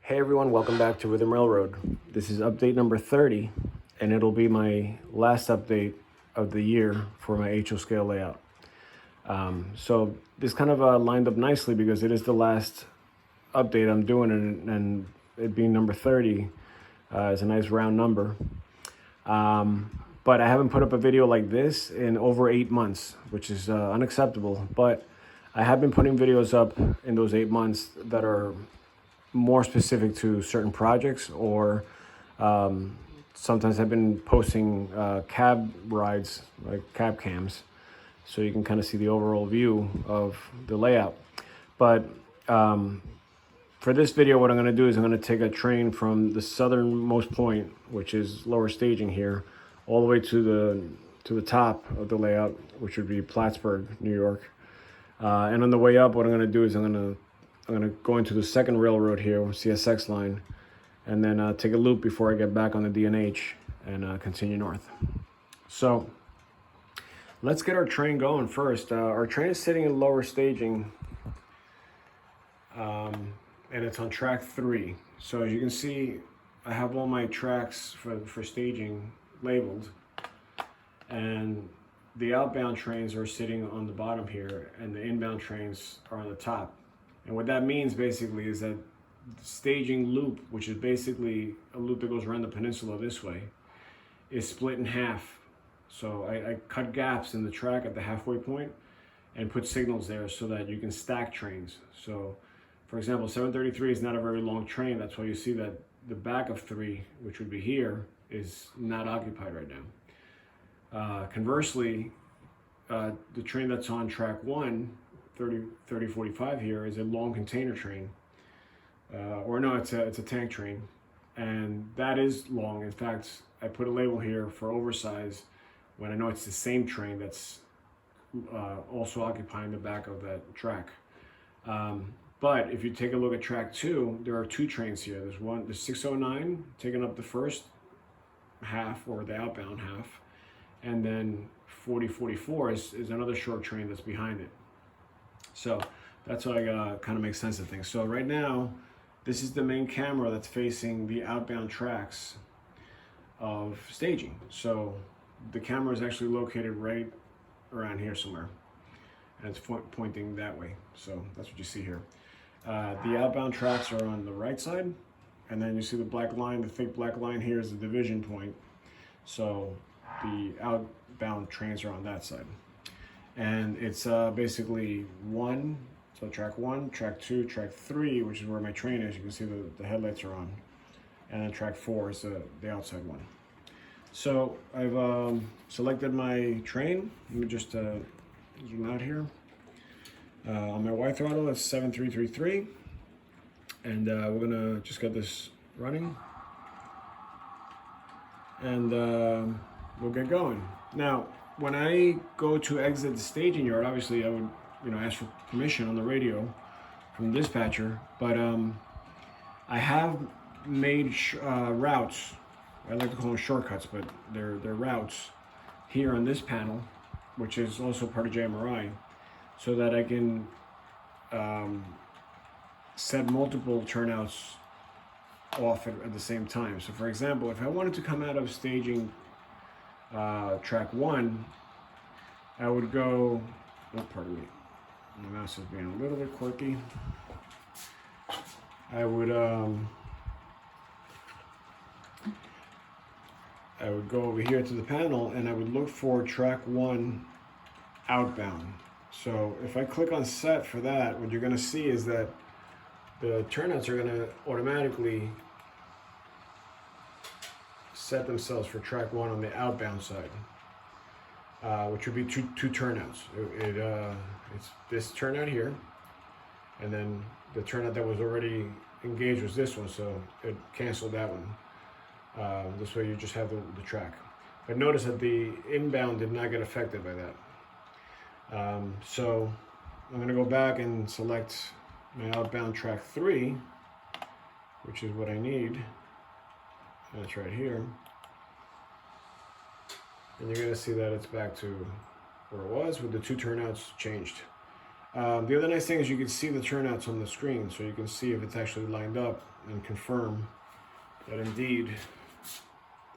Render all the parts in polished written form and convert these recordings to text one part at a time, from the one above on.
Hey everyone, welcome back to Rhythm Railroad. This is update number 30, and it'll be my last update of the year for my HO scale layout. So this kind of lined up nicely because it is the last update I'm doing, and it being number 30 is a nice round number. But I haven't put up a video like this in over 8 months, which is unacceptable. But I have been putting videos up in those 8 months that are more specific to certain projects, or sometimes I've been posting cab rides, like cab cams, so you can kind of see the overall view of the layout. But for this video, what I'm going to do is I'm going to take a train from the southernmost point, which is lower staging here, all the way to the top of the layout, which would be Plattsburgh, New York. And on the way up, what I'm going to do is I'm going to go into the second railroad here, CSX line, and then take a loop before I get back on the DNH and continue north. So let's get our train going first. Our train is sitting in lower staging, and it's on track 3. So as you can see, I have all my tracks for staging labeled, and the outbound trains are sitting on the bottom here, and the inbound trains are on the top. And what that means basically is that the staging loop, which is basically a loop that goes around the peninsula this way, is split in half. So I cut gaps in the track at the halfway point and put signals there so that you can stack trains. So for example, 733 is not a very long train. That's why you see that the back of 3, which would be here, is not occupied right now. Conversely, the train that's on track 1, 3045 here, is a long container train, or no, it's a tank train, and that is long. In fact, I put a label here for oversize when I know it's the same train that's also occupying the back of that track. But if you take a look at track 2, there are 2 trains here. There's 609 taking up the first half, or the outbound half, and then 4044 is another short train that's behind it. So that's how I kind of make sense of things. So right now, this is the main camera that's facing the outbound tracks of staging. So the camera is actually located right around here somewhere, and it's pointing that way. So that's what you see here. The outbound tracks are on the right side, and then you see the black line. The thick black line here is the division point. So the outbound trains are on that side. And it's basically track 1, track 2, track 3, which is where my train is. You can see the headlights are on. And then track 4 is the outside one. So I've selected my train. Let me just zoom out here. On my Y throttle, it's 7333. And we're gonna just get this running. And we'll get going. Now, when I go to exit the staging yard, obviously I would, ask for permission on the radio from the dispatcher. But I have made routes. I like to call them shortcuts, but they're routes here on this panel, which is also part of JMRI, so that I can set multiple turnouts off at the same time. So for example, if I wanted to come out of staging track 1, I would go, pardon me, my mouse is being a little bit quirky. I would go over here to the panel, and I would look for track 1 outbound. So if I click on set for that, what you're going to see is that the turnouts are going to automatically set themselves for track 1 on the outbound side, which would be two turnouts. It's this turnout here, and then the turnout that was already engaged was this one, so it canceled that one. This way you just have the track. But notice that the inbound did not get affected by that. So I'm going to go back and select my outbound track 3, which is what I need. That's right here. And you're going to see that it's back to where it was with the 2 turnouts changed. The other nice thing is you can see the turnouts on the screen, so you can see if it's actually lined up and confirm that indeed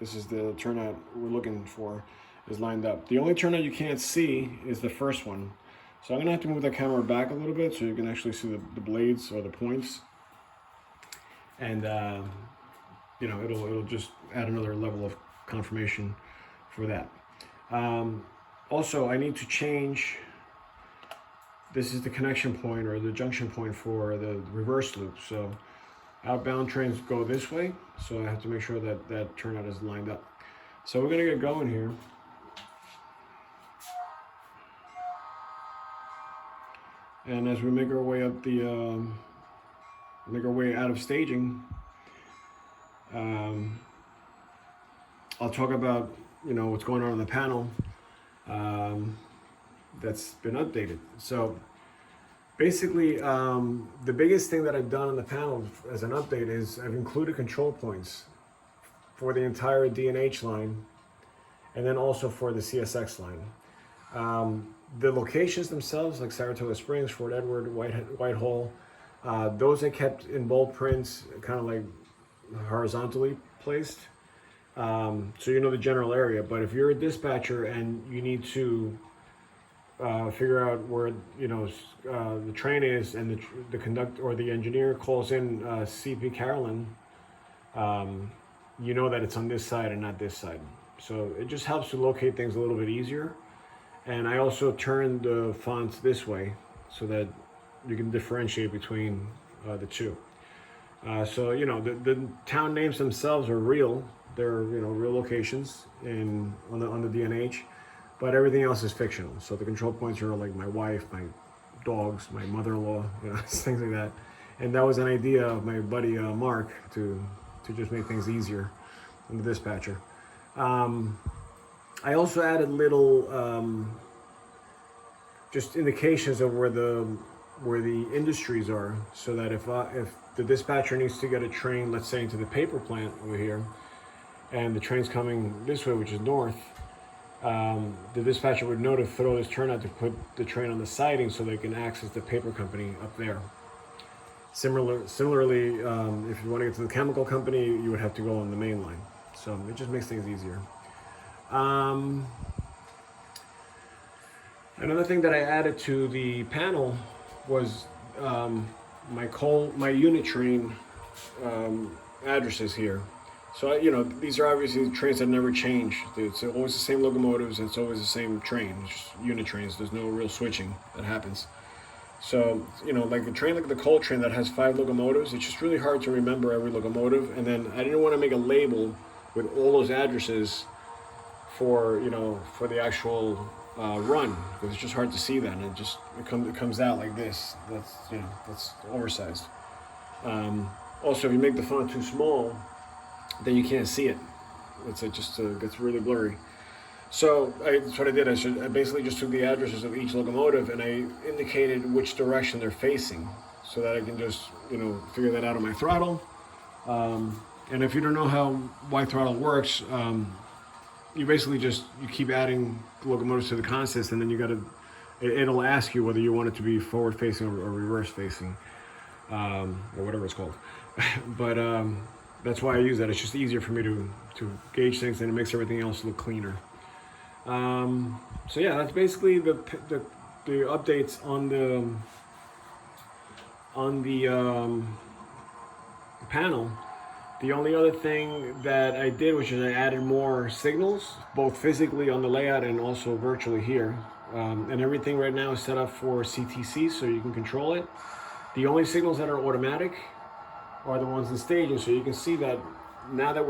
this is the turnout we're looking for is lined up. The only turnout you can't see is the first one. So I'm gonna have to move the camera back a little bit so you can actually see the blades or the points. And you know, it'll just add another level of confirmation for that. Also, I need to change, this is the connection point or the junction point for the reverse loop. So outbound trains go this way, so I have to make sure that that turnout is lined up. So we're gonna get going here. And as we make our way up the, make our way out of staging, I'll talk about, you know, what's going on the panel that's been updated. So basically, the biggest thing that I've done on the panel as an update is I've included control points for the entire D&H line and then also for the CSX line. The locations themselves, like Saratoga Springs, Fort Edward, Whitehall, those I kept in bold prints, kind of like horizontally placed. So you know the general area, but if you're a dispatcher and you need to figure out where, you know, the train is, and the conductor or the engineer calls in CP Carolyn, you know that it's on this side and not this side. So it just helps to locate things a little bit easier. And I also turned the fonts this way so that you can differentiate between the two. So, you know, the town names themselves are real. They're, you know, real locations on the D&H, but everything else is fictional. So the control points are like my wife, my dogs, my mother-in-law, you know, things like that. And that was an idea of my buddy Mark to just make things easier on the dispatcher. I also added little just indications of where the industries are, so that if the dispatcher needs to get a train, let's say into the paper plant over here, and the train's coming this way, which is north, the dispatcher would know to throw this turnout to put the train on the siding so they can access the paper company up there. Similarly, if you want to get to the chemical company, you would have to go on the main line. So it just makes things easier. Another thing that I added to the panel was my unit train addresses here. So, you know, these are obviously trains that never change. It's always the same locomotives, and it's always the same train. It's just unit trains. There's no real switching that happens. So, you know, like a train like the coal train that has 5 locomotives, it's just really hard to remember every locomotive. And then I didn't want to make a label with all those addresses for, you know, for the actual run, because it's just hard to see that, and it comes out like this. That's, you know, that's oversized. Also, if you make the font too small, then you can't see it. It just gets really blurry. So that's what I did. I basically just took the addresses of each locomotive and I indicated which direction they're facing, so that I can just, you know, figure that out on my throttle. And if you don't know how Y throttle works, you basically just keep adding locomotives to the consist, and then it'll ask you whether you want it to be forward facing or reverse facing, or whatever it's called. But that's why I use that. It's just easier for me to gauge things, and it makes everything else look cleaner. So yeah, that's basically the updates on the panel. The only other thing that I did, which is I added more signals, both physically on the layout and also virtually here. And everything right now is set up for CTC, so you can control it. The only signals that are automatic are the ones in staging. So you can see that now that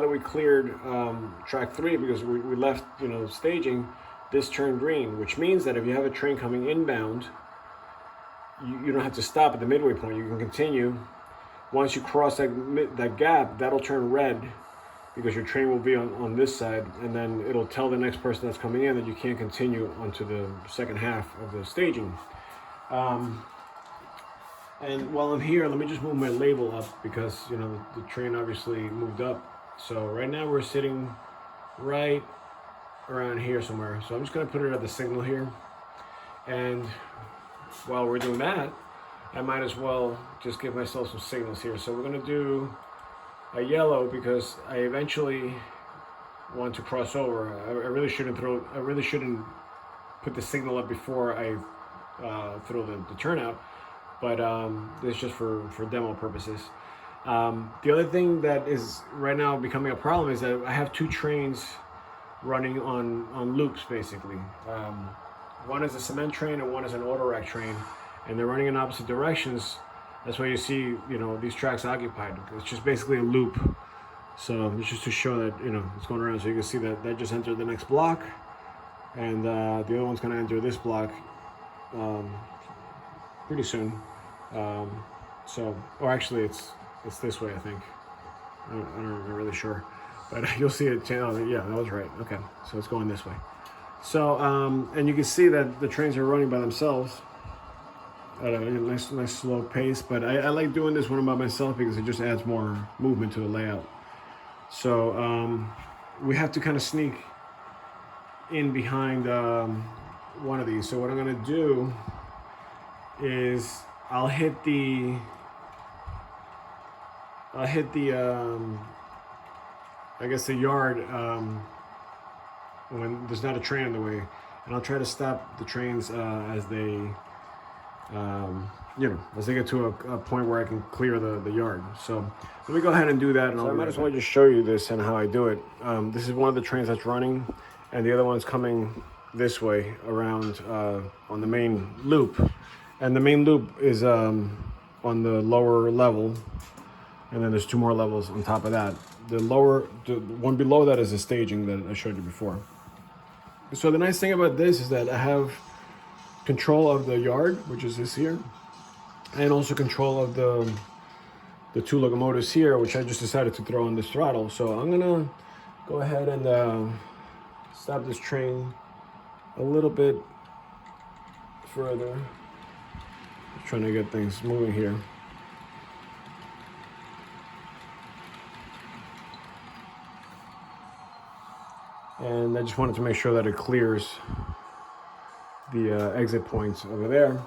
we cleared track 3, because we left, you know, staging, this turned green, which means that if you have a train coming inbound, you don't have to stop at the midway point. You can continue. Once you cross that gap, that'll turn red, because your train will be on this side, and then it'll tell the next person that's coming in that you can't continue onto the second half of the staging. And while I'm here, let me just move my label up, because, you know, the train obviously moved up. So right now we're sitting right around here somewhere. So I'm just going to put it at the signal here. And while we're doing that, I might as well just give myself some signals here. So we're gonna do a yellow because I eventually want to cross over. I really shouldn't put the signal up before I throw the turnout, but this is just for demo purposes. The other thing that is right now becoming a problem is that I have two trains running on loops basically. One is a cement train and one is an auto rack train, and they're running in opposite directions. That's why you see, these tracks occupied. It's just basically a loop. So it's just to show that, it's going around. So you can see that just entered the next block, and the other one's going to enter this block pretty soon. Or actually it's this way, I think. I'm not really sure, but you'll see it. Oh, yeah, that was right. Okay, so it's going this way. So, and you can see that the trains are running by themselves at a nice slow pace, but I like doing this when I'm by myself because it just adds more movement to the layout. So we have to kind of sneak in behind one of these. So what I'm gonna do is I'll hit the I guess the yard when there's not a train in the way, and I'll try to stop the trains as they get to a point where I can clear the yard. So let me go ahead and do that. And I might as well just show you this and how I do it. This is one of the trains that's running, and the other one's coming this way around on the main loop. And the main loop is on the lower level, and then there's two more levels on top of that. The one below that is the staging that I showed you before. So the nice thing about this is that I have control of the yard, which is this here, and also control of the two locomotives here, which I just decided to throw on this throttle. So I'm gonna go ahead and stop this train a little bit further. Just trying to get things moving here. And I just wanted to make sure that it clears the exit points over there.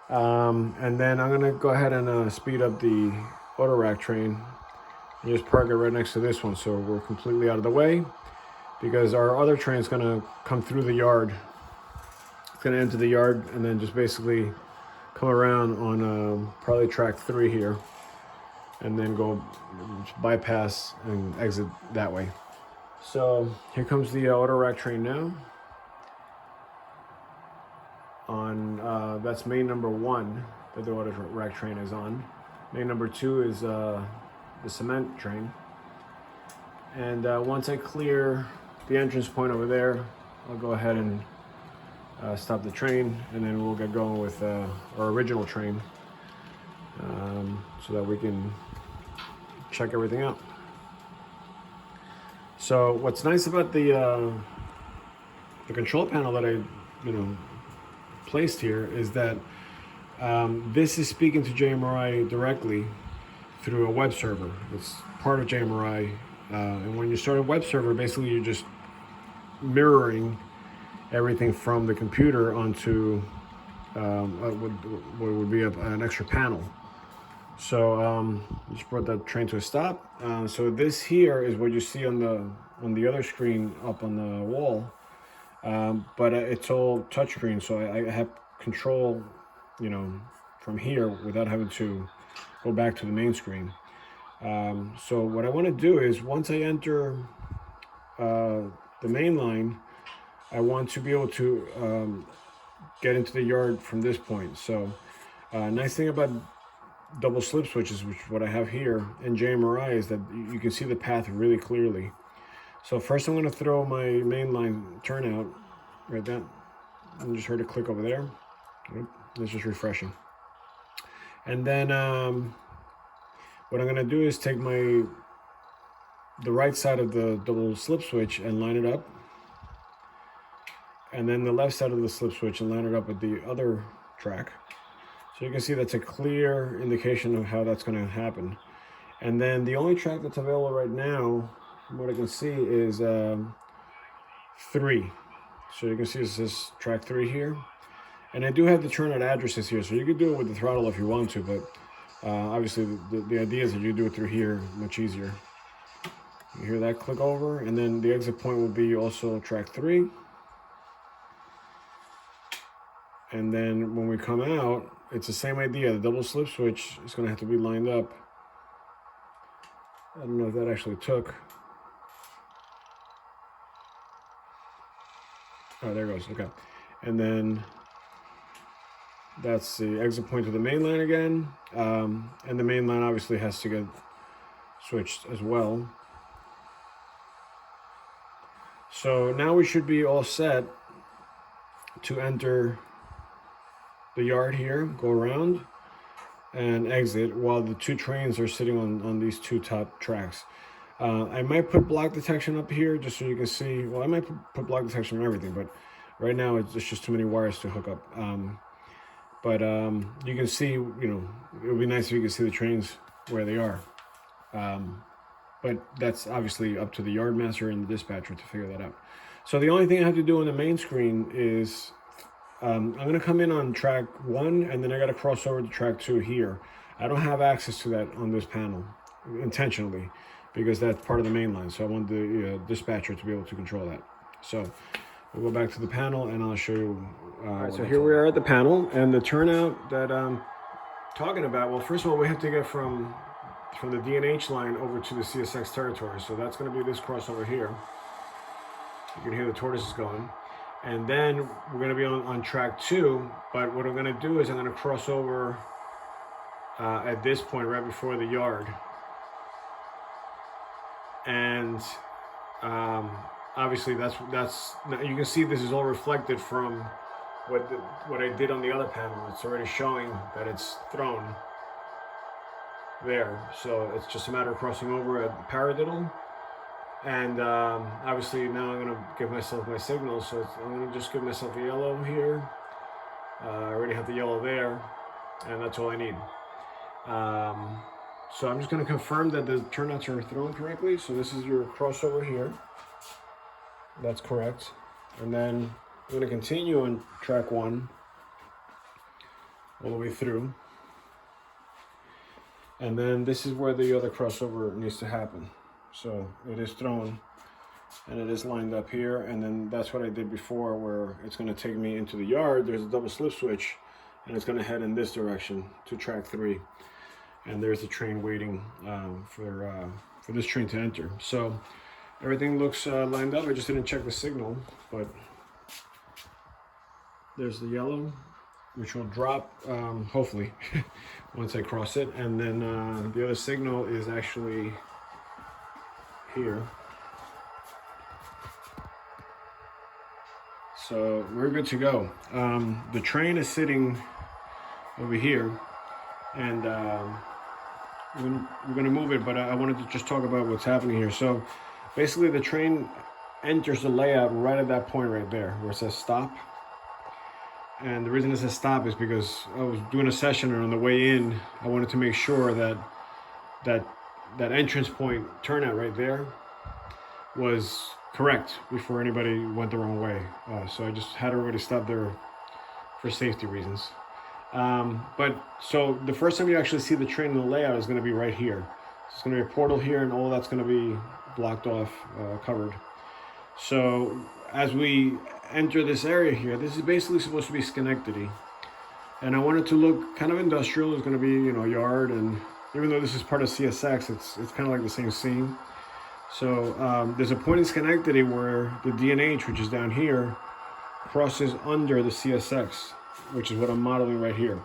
And then I'm gonna go ahead and speed up the auto rack train and just park it right next to this one, so we're completely out of the way, because our other train is gonna come through the yard. It's gonna enter the yard and then just basically come around on probably track 3 here, and then go bypass and exit that way. So here comes the auto rack train now. On that's main number 1 that the auto rack train is on. Main number 2 is the cement train. And once I clear the entrance point over there, I'll go ahead and stop the train, and then we'll get going with our original train, so that we can check everything out. So what's nice about the control panel that I placed here is that this is speaking to JMRI directly through a web server. It's part of JMRI, and when you start a web server, basically you're just mirroring everything from the computer onto what would be an extra panel. So just brought that train to a stop. So this here is what you see on the other screen up on the wall, but it's all touchscreen, so I have control, from here without having to go back to the main screen. So what I want to do is, once I enter the main line, I want to be able to get into the yard from this point. So nice thing about double slip switches, which is what I have here in JMRI, is that you can see the path really clearly. So first I'm going to throw my mainline turnout right there. I just heard a click over there. It's just refreshing. And then what I'm going to do is take the right side of the double slip switch and line it up, and then the left side of the slip switch and line it up with the other track. So you can see that's a clear indication of how that's going to happen. And then the only track that's available right now, from what I can see, is 3. So you can see this is track 3 here. And I do have the turnout addresses here, so you could do it with the throttle if you want to, but obviously the idea is that you do it through here much easier. You hear that click over, and then the exit point will be also track 3. And then when we come out, it's the same idea. The double slip switch is going to have to be lined up. I don't know if that actually took. Oh, there it goes. Okay. And then that's the exit point to the main line again. And the main line obviously has to get switched as well. So now we should be all set to enter the yard here, go around and exit while the 2 trains are sitting on these 2 top tracks. I might put block detection up here just so you can see. Well, I might put block detection on everything, but right now it's just too many wires to hook up. But you can see, you know, it would be nice if you could see the trains where they are. But that's obviously up to the yard master and the dispatcher to figure that out. So the only thing I have to do on the main screen is I'm going to come in on track 1, and then I got to cross over to track 2 here. I don't have access to that on this panel intentionally because that's part of the main line. So I want the dispatcher to be able to control that. So we'll go back to the panel and I'll show you. All right, so here we are at the panel, and the turnout that I'm talking about, well, first of all, we have to get from the D&H line over to the CSX territory. So that's going to be this crossover here. You can hear the tortoises going. And then we're going to be on track 2, but what I'm going to do is I'm going to cross over at this point right before the yard. And obviously that's you can see this is all reflected from what I did on the other panel. It's already showing that it's thrown there. So it's just a matter of crossing over at paradiddle. And obviously now I'm going to give myself my signal, so I'm going to just give myself a yellow here. I already have the yellow there, and that's all I need. So I'm just going to confirm that the turnouts are thrown correctly. So this is your crossover here. That's correct. And then I'm going to continue on track 1 all the way through. And then this is where the other crossover needs to happen. So it is thrown and it is lined up here, and then that's what I did before, where it's going to take me into the yard. There's a double slip switch and it's going to head in this direction to track 3, and there's the train waiting for this train to enter. So everything looks lined up. I just didn't check the signal, but there's the yellow, which will drop hopefully once I cross it, and then the other signal is actually here. So we're good to go. The train is sitting over here, and we're going to move it, but I wanted to just talk about what's happening here. So basically the train enters the layout right at that point right there where it says stop. And the reason it says stop is because I was doing a session, and on the way in I wanted to make sure that entrance point turnout right there was correct before anybody went the wrong way. So I just had everybody stop there for safety reasons. But so the first time you actually see the train in the layout is going to be right here. So it's going to be a portal here, and all that's going to be blocked off, covered. So as we enter this area here, this is basically supposed to be Schenectady. And I want it to look kind of industrial. It's going to be, you know, a yard, and even though this is part of CSX, it's kind of like the same scene. So there's a point in Schenectady where the D&H, which is down here, crosses under the CSX, which is what I'm modeling right here.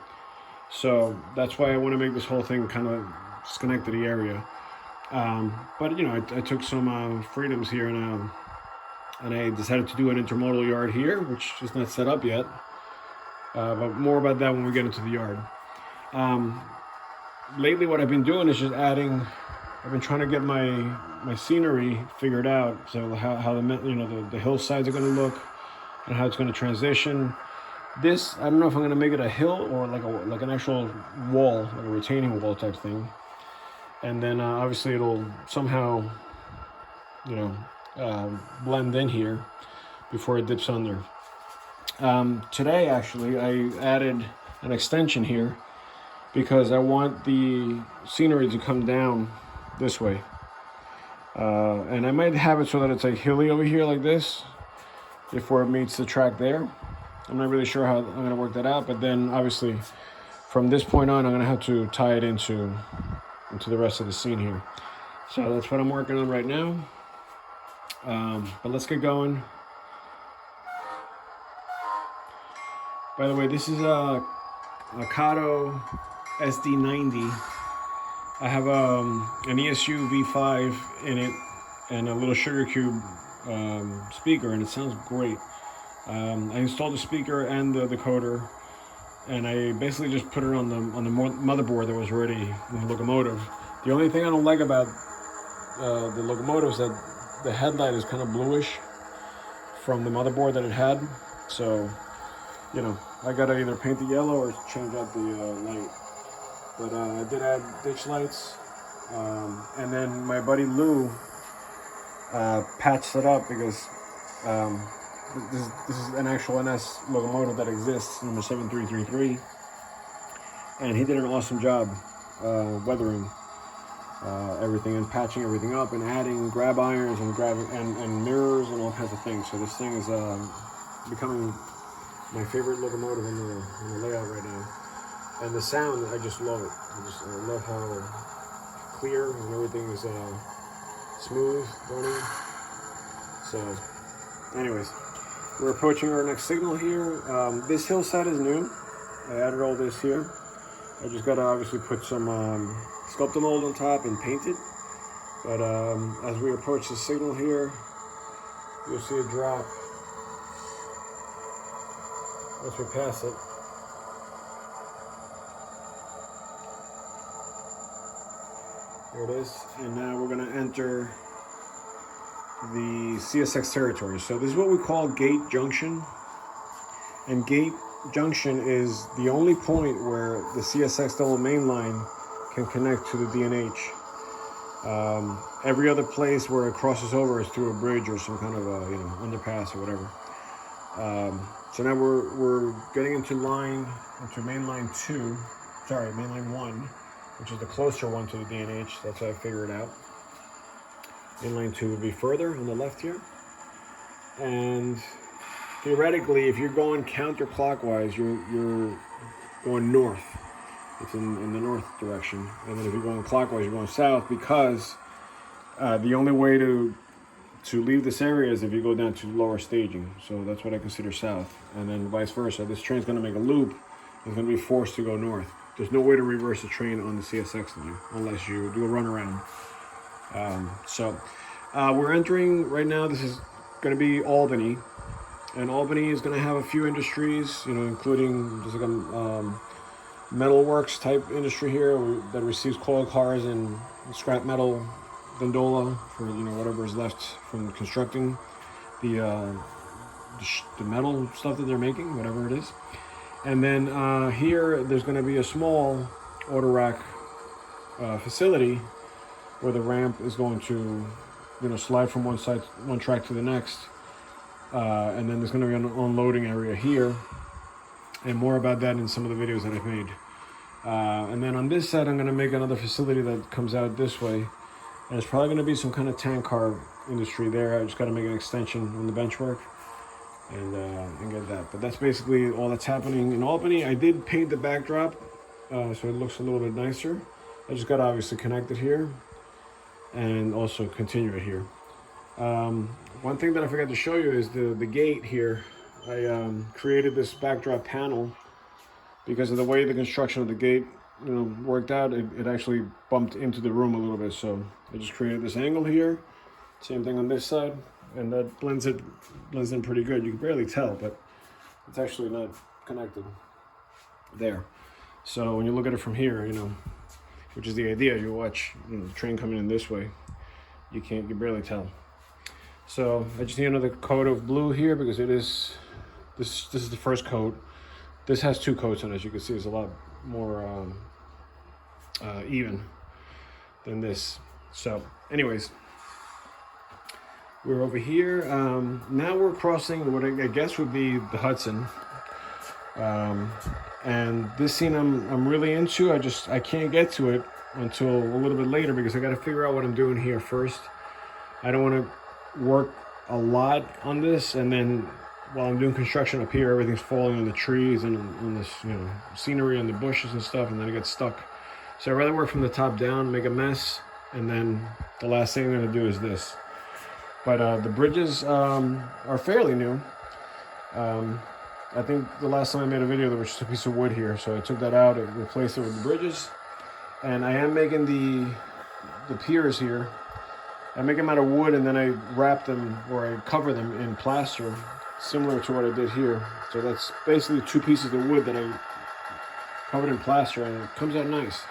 So that's why I want to make this whole thing kind of Schenectady area. But you know, I took some freedoms here, and I decided to do an intermodal yard here, which is not set up yet. But more about that when we get into the yard. Lately, what I've been doing is just adding. I've been trying to get my scenery figured out. So how the hillsides are going to look, and how it's going to transition. This, I don't know if I'm going to make it a hill or like an actual wall, like a retaining wall type thing. And then obviously it'll somehow, blend in here before it dips under. Today, actually, I added an extension here because I want the scenery to come down this way. And I might have it so that it's like hilly over here like this before it meets the track there. I'm not really sure how I'm going to work that out, but then obviously from this point on, I'm going to have to tie it into the rest of the scene here. So that's what I'm working on right now. But let's get going. By the way, this is a Kato SD90. I have an ESU V5 in it and a little Sugar Cube speaker, and it sounds great. I installed the speaker and the decoder, and I basically just put it on the motherboard that was already in the locomotive. The only thing I don't like about the locomotive is that the headlight is kind of bluish from the motherboard that it had. So, you know, I gotta either paint the yellow or change out the light. But I did add ditch lights, and then my buddy Lou patched it up because this is an actual NS locomotive that exists, number 7333, and he did an awesome job weathering everything and patching everything up and adding grab irons and mirrors and all kinds of things. So this thing is becoming my favorite locomotive in the layout right now. And the sound, I just love it. I love how clear and everything is smooth running. So, anyways, we're approaching our next signal here. This hillside is new. I added all this here. I just gotta obviously put some sculptor mold on top and paint it. But as we approach the signal here, you'll see a drop. Once we pass it. There it is. And now we're gonna enter the CSX territory. So this is what we call Gate Junction. And Gate Junction is the only point where the CSX double main line can connect to the DNH. Every other place where it crosses over is through a bridge or some kind of underpass or whatever. So now we're getting into main line 1, which is the closer one to the DNH. That's what I figured out. Main line 2 would be further on the left here. And theoretically, if you're going counterclockwise, you're going north. It's in the north direction. And then if you're going clockwise, you're going south, because the only way to leave this area is if you go down to lower staging. So that's what I consider south. And then vice versa. This train's going to make a loop. It's going to be forced to go north. There's no way to reverse the train on the CSX line unless you do a runaround. So we're entering right now. This is going to be Albany. And Albany is going to have a few industries, including just like a metalworks type industry here that receives coil cars and scrap metal gondola for whatever is left from constructing the metal stuff that they're making, whatever it is. And then here there's going to be a small auto rack facility where the ramp is going to slide from one track to the next. And then there's going to be an unloading area here, and more about that in some of the videos that I've made. And then on this side, I'm going to make another facility that comes out this way, and it's probably going to be some kind of tank car industry there. I just got to make an extension on the benchwork and get that. But that's basically all that's happening in Albany. I did paint the backdrop, so it looks a little bit nicer. I just got to obviously connect it here and also continue it here. One thing that I forgot to show you is the gate here. I created this backdrop panel because of the way the construction of the gate worked out. It actually bumped into the room a little bit, so I just created this angle here. Same thing on this side, and that blends in pretty good. You can barely tell, but it's actually not connected there. So when you look at it from here, which is the idea, you watch the train coming in this way, you barely tell. So I just need another coat of blue here because this is the first coat. This has 2 coats on it. As you can see, it's a lot more even than this. So anyways, We're over here. Now we're crossing what I guess would be the Hudson. And this scene I'm really into. I can't get to it until a little bit later because I got to figure out what I'm doing here first. I don't want to work a lot on this, and then while I'm doing construction up here, everything's falling on the trees and on this, you know, scenery and the bushes and stuff, and then I get stuck. So I'd rather work from the top down, make a mess, and then the last thing I'm going to do is this. But the bridges are fairly new. I think the last time I made a video, there was just a piece of wood here, so I took that out and replaced it with the bridges. And I am making the piers here. I make them out of wood, and then I wrap them, or I cover them in plaster, similar to what I did here. So that's basically 2 pieces of wood that I covered in plaster, and it comes out nice.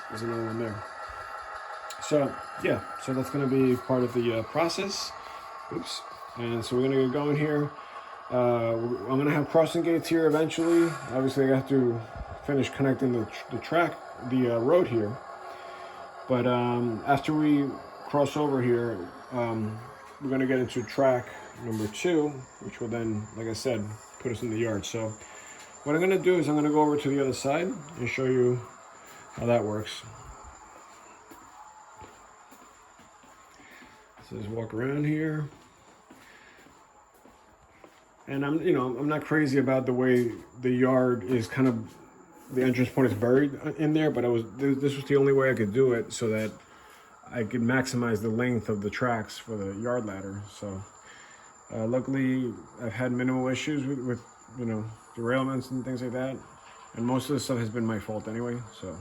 There's another one there. So yeah, so that's going to be part of the process. Oops. And so we're going to get going here. I'm going to have crossing gates here eventually. Obviously I have to finish connecting the road here. But after we cross over here, we're going to get into track number 2, which will then, like I said, put us in the yard. So what I'm going to do is I'm going to go over to the other side and show you how that works. So just walk around here. And I'm not crazy about the way the yard is kind of, the entrance point is buried in there, but this was the only way I could do it so that I could maximize the length of the tracks for the yard ladder. So luckily I've had minimal issues with derailments and things like that. And most of the stuff has been my fault anyway. So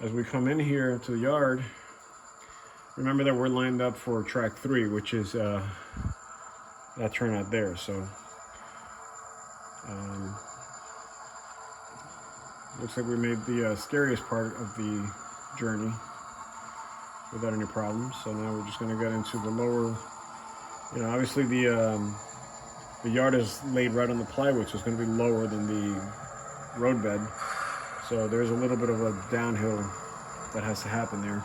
as we come in here to the yard, remember that we're lined up for track 3, which is that turnout there. So looks like we made the scariest part of the journey without any problems. So now we're just going to get into the lower, obviously the yard is laid right on the plywood, so it's going to be lower than the roadbed. So there's a little bit of a downhill that has to happen there.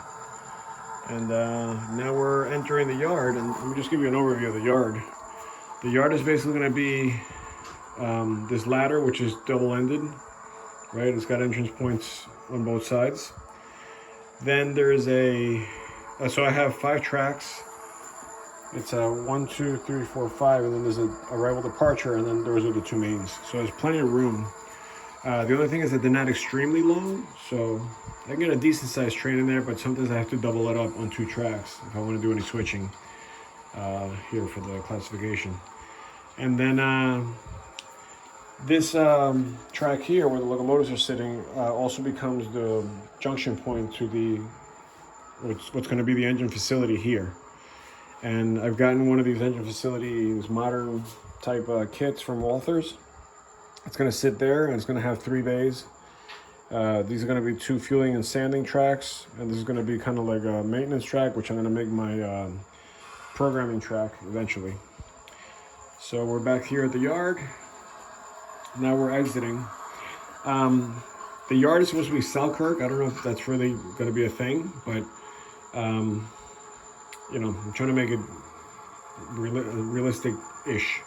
And now we're entering the yard, and let me just give you an overview of the yard. The yard is basically going to be this ladder, which is double-ended, right? It's got entrance points on both sides. Then there is so I have 5 tracks. It's 1, 2, 3, 4, 5, and then there's a arrival departure, and then those are the 2 mains. So there's plenty of room. The other thing is that they're not extremely long, so I can get a decent sized train in there, but sometimes I have to double it up on 2 tracks if I want to do any switching here for the classification. And then this track here where the locomotives are sitting also becomes the junction point to what's going to be the engine facility here. And I've gotten one of these engine facilities modern type kits from Walthers. It's going to sit there, and it's going to have 3 bays. These are going to be 2 fueling and sanding tracks, and this is going to be kind of like a maintenance track, which I'm going to make my programming track eventually. So we're back here at the yard. Now we're exiting. The yard is supposed to be Selkirk. I don't know if that's really going to be a thing, but I'm trying to make it realistic-ish.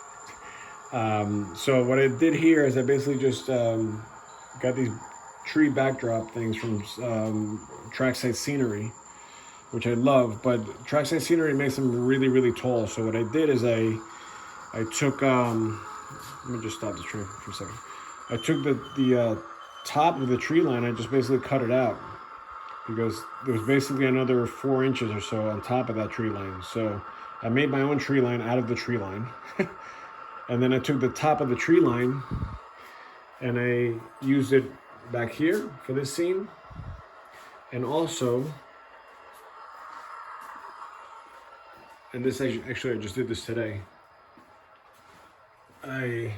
So what I did here is I basically just got these tree backdrop things from trackside scenery, which I love, but trackside scenery makes them really, really tall. So what I did is I took, let me just stop the train for a second. I took the top of the tree line, I just basically cut it out because there was basically another 4 inches or so on top of that tree line. So I made my own tree line out of the tree line. And then I took the top of the tree line and I used it back here for this scene. And also, and this actually I just did this today. I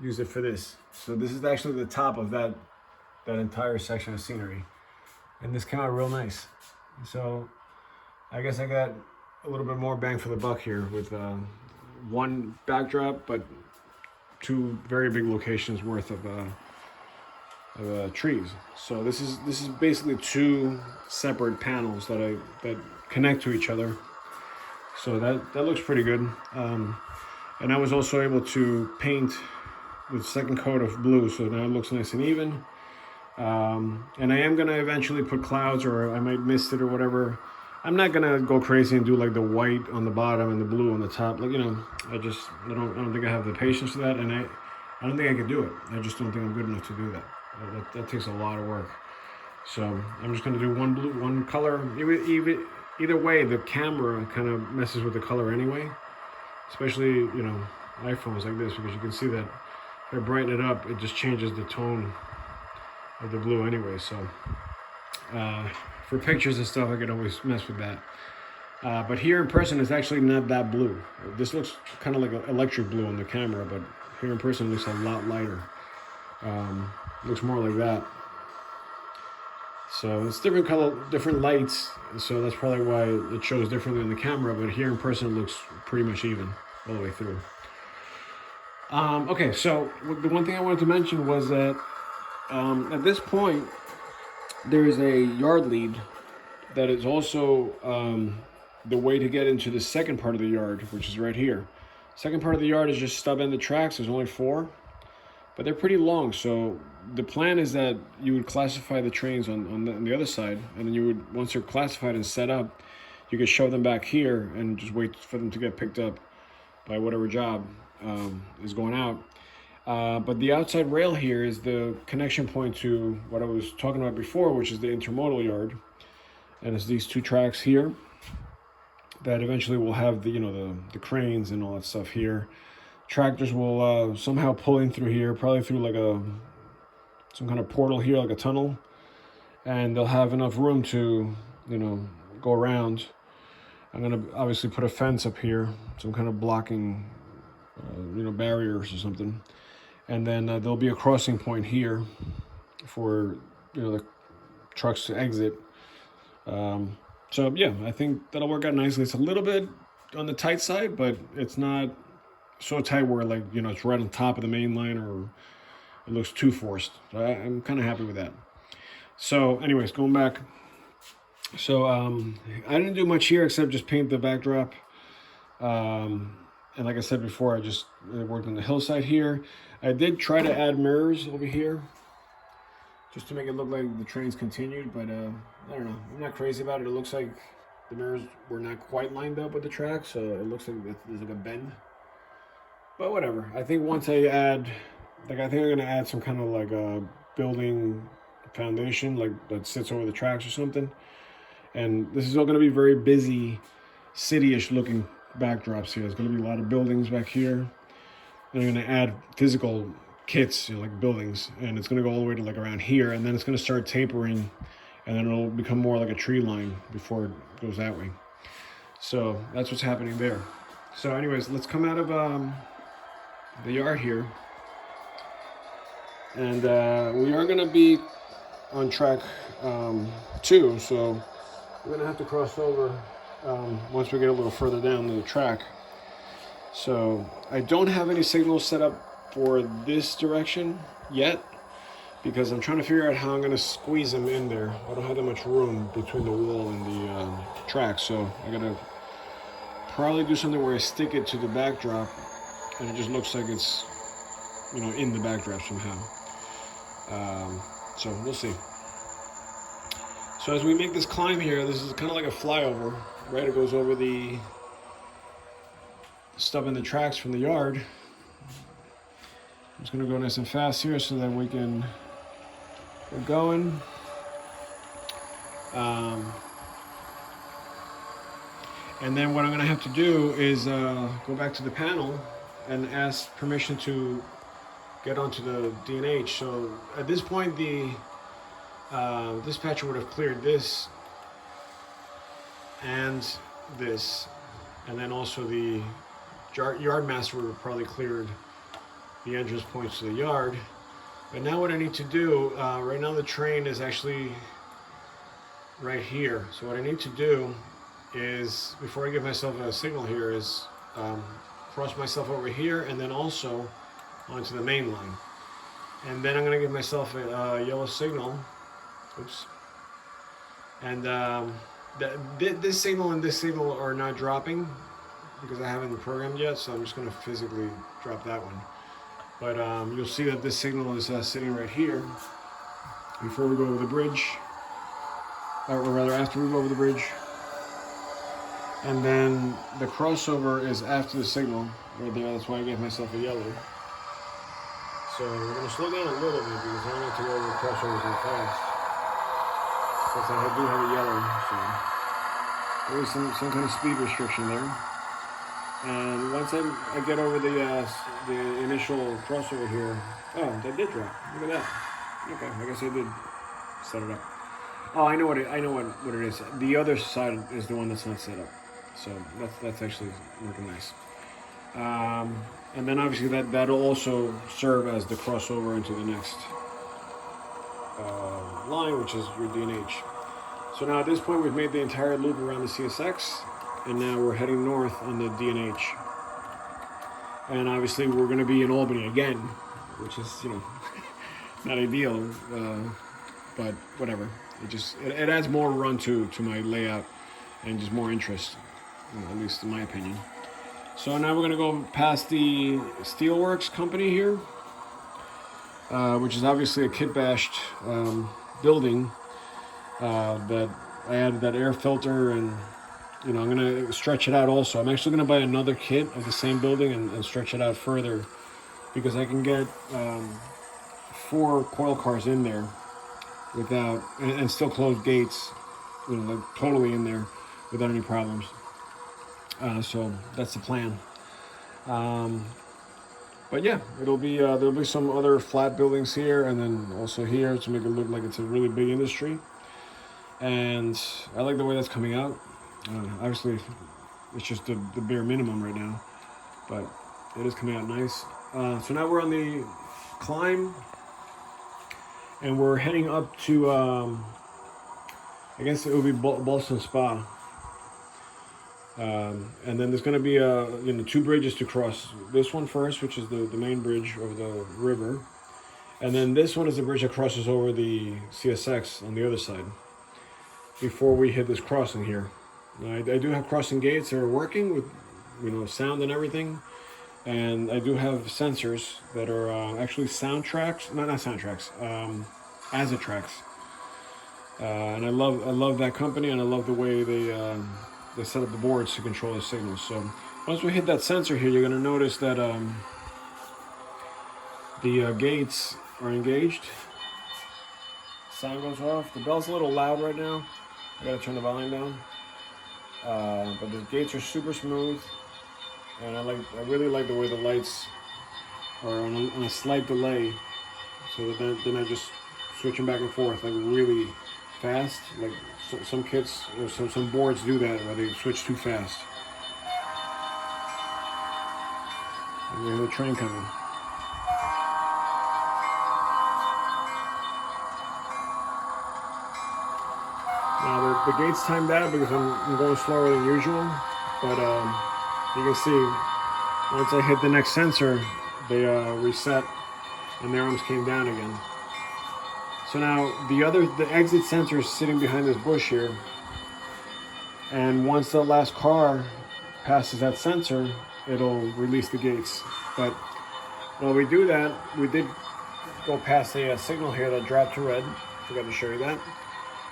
used it for this. So this is actually the top of that entire section of scenery. And this came out real nice. So I guess I got a little bit more bang for the buck here with 1 backdrop, but 2 very big locations worth of trees. So this is basically 2 separate panels that connect to each other. So that looks pretty good. And I was also able to paint with second coat of blue, so now it looks nice and even. And I am gonna eventually put clouds, or I might mist it or whatever. I'm not gonna go crazy and do like the white on the bottom and the blue on the top. Like, you know, I don't think I have the patience for that, and I don't think I can do it. I just don't think I'm good enough to do that. That takes a lot of work. So I'm just gonna do one blue, one color. Either way, the camera kind of messes with the color anyway. Especially, you know, iPhones like this, because you can see that if I brighten it up, it just changes the tone of the blue anyway. So for pictures and stuff, I can always mess with that. But here in person, it's actually not that blue. This looks kind of like an electric blue on the camera, but here in person, it looks a lot lighter. Looks more like that. So it's different color, different lights. So that's probably why it shows differently on the camera. But here in person, it looks pretty much even all the way through. Okay, so the one thing I wanted to mention was that at this point, there is a yard lead that is also the way to get into the second part of the yard, which is right here. Second part of the yard is just stub-ended tracks. There's only 4, but they're pretty long. So the plan is that you would classify the trains on the other side, and then you would, once they're classified and set up, you could shove them back here and just wait for them to get picked up by whatever job is going out. But the outside rail here is the connection point to what I was talking about before, which is the intermodal yard. And it's these 2 tracks here that eventually will have the, you know, the cranes and all that stuff here. Tractors will somehow pull in through here, probably through like some kind of portal here, like a tunnel. And they'll have enough room to, you know, go around. I'm gonna obviously put a fence up here, some kind of blocking, you know, barriers or something. And then there'll be a crossing point here for, you know, the trucks to exit. So yeah, I think that'll work out nicely. It's a little bit on the tight side, but it's not so tight where, like, you know, it's right on top of the main line or it looks too forced. So I'm kind of happy with that. So anyways, going back. So I didn't do much here except just paint the backdrop. And like I said before, I worked on the hillside here. I did try to add mirrors over here just to make it look like the trains continued, but I don't know. I'm not crazy about it. It looks like the mirrors were not quite lined up with the track, so it looks like there's like a bend. But whatever. I think once I add, like, I think I'm gonna add some kind of like a building foundation, like that sits over the tracks or something. And this is all gonna be very busy, city-ish looking backdrops here. There's going to be a lot of buildings back here. And I'm going to add physical kits, you know, like buildings, and it's going to go all the way to like around here, and then it's going to start tapering, and then it'll become more like a tree line before it goes that way. So that's what's happening there. So anyways, let's come out of the yard here, and we are going to be on track 2, so we're going to have to cross over once we get a little further down the track. So I don't have any signals set up for this direction yet, because I'm trying to figure out how I'm going to squeeze them in there. I don't have that much room between the wall and the track, so I got to probably do something where I stick it to the backdrop and it just looks like it's, you know, in the backdrop somehow. So we'll see. So as we make this climb here, this is kind of like a flyover, right? It goes over the stuff in the tracks from the yard. I'm just going to go nice and fast here so that we can get going. And then what I'm going to have to do is go back to the panel and ask permission to get onto the D&H. So at this point, the dispatcher would have cleared this and this, and then also the yard master would have probably cleared the entrance points to the yard. But now what I need to do, right now the train is actually right here. So what I need to do is, before I give myself a signal here, is cross myself over here and then also onto the main line. And then I'm going to give myself a yellow signal. Oops. And this signal and this signal are not dropping. because I haven't programmed yet, so I'm just gonna physically drop that one. But you'll see that this signal is sitting right here before we go over the bridge, or rather after we go over the bridge. And then the crossover is after the signal right there. That's why I gave myself a yellow. So we're gonna slow down a little bit because I don't like to go over the crossovers that fast. Since I do have a yellow, so there is some kind of speed restriction there. And once I get over the initial crossover here, oh, that did drop. Look at that. Okay, I guess I did set it up. Oh, I know what it is. The other side is the one that's not set up, so that's actually looking nice. And then obviously that'll also serve as the crossover into the next line, which is your DNH. So now at this point we've made the entire loop around the CSX, and now we're heading north on the DNH. And obviously we're going to be in Albany again, which is, you know, not ideal, but whatever. It adds more run to my layout and just more interest, you know, at least in my opinion. So now we're going to go past the Steelworks company here, which is obviously a kit-bashed building that I added that air filter, and you know, I'm going to stretch it out also. I'm actually going to buy another kit of the same building and stretch it out further, because I can get 4 coil cars in there without, and still close gates, you know, like totally in there without any problems. So that's the plan. But yeah, it'll be there'll be some other flat buildings here, and then also here to make it look like it's a really big industry. And I like the way that's coming out. Obviously, it's just the bare minimum right now, but it is coming out nice. So now we're on the climb, and we're heading up to, I guess it would be Boston Spa. And then there's going to be you know, 2 bridges to cross. This one first, which is the main bridge over the river, and then this one is the bridge that crosses over the CSX on the other side before we hit this crossing here. Now, I do have crossing gates that are working with, you know, sound and everything, and I do have sensors that are actually sound tracks, not sound tracks, Azitracks. And I love that company, and I love the way they set up the boards to control the signals. So once we hit that sensor here, you're going to notice that the gates are engaged. Sound goes off. The bell's a little loud right now. I got to turn the volume down. But the gates are super smooth, and I really like the way the lights are on a slight delay, so that they're not just switching back and forth like really fast. Like some kits or some boards do that, where they switch too fast. And we have a train coming. Now the gates timed out because I'm going slower than usual, but you can see once I hit the next sensor, they reset and the arms came down again. So now the exit sensor is sitting behind this bush here, and once the last car passes that sensor, it'll release the gates. But while we do that, we did go past a signal here that dropped to red. Forgot to show you that.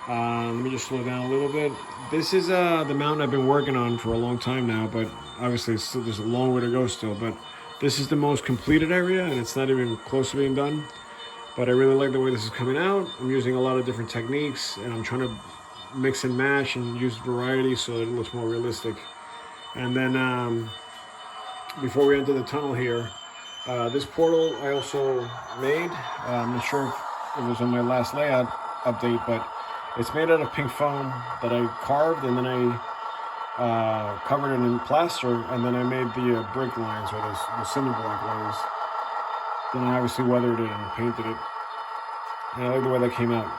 Let me just slow down a little bit. This is the mountain I've been working on for a long time now, but obviously there's a long way to go still. But this is the most completed area, and it's not even close to being done. But I really like the way this is coming out. I'm using a lot of different techniques, and I'm trying to mix and match and use variety so that it looks more realistic. And then before we enter the tunnel here, this portal I also made. I'm not sure if it was on my last layout update, but it's made out of pink foam that I carved, and then I covered it in plaster, and then I made the brick lines, or the cinder block lines. Then I obviously weathered it and painted it. And I like the way that came out.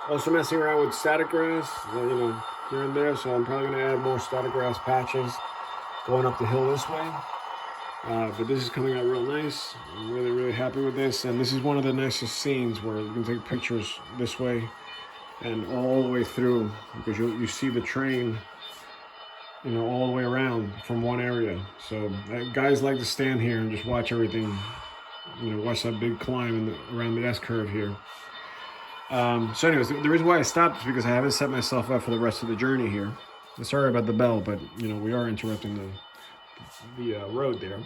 Also messing around with static grass, you know, here and there. So I'm probably going to add more static grass patches going up the hill this way. But this is coming out real nice. I'm really, really happy with this. And this is one of the nicest scenes where you can take pictures this way and all the way through, because you see the train you know, all the way around from one area. So guys like to stand here and just watch everything, you know, watch that big climb around the S curve here. So anyways, the reason why I stopped is because I haven't set myself up for the rest of the journey here. Sorry about the bell, but you know, we are interrupting the road there.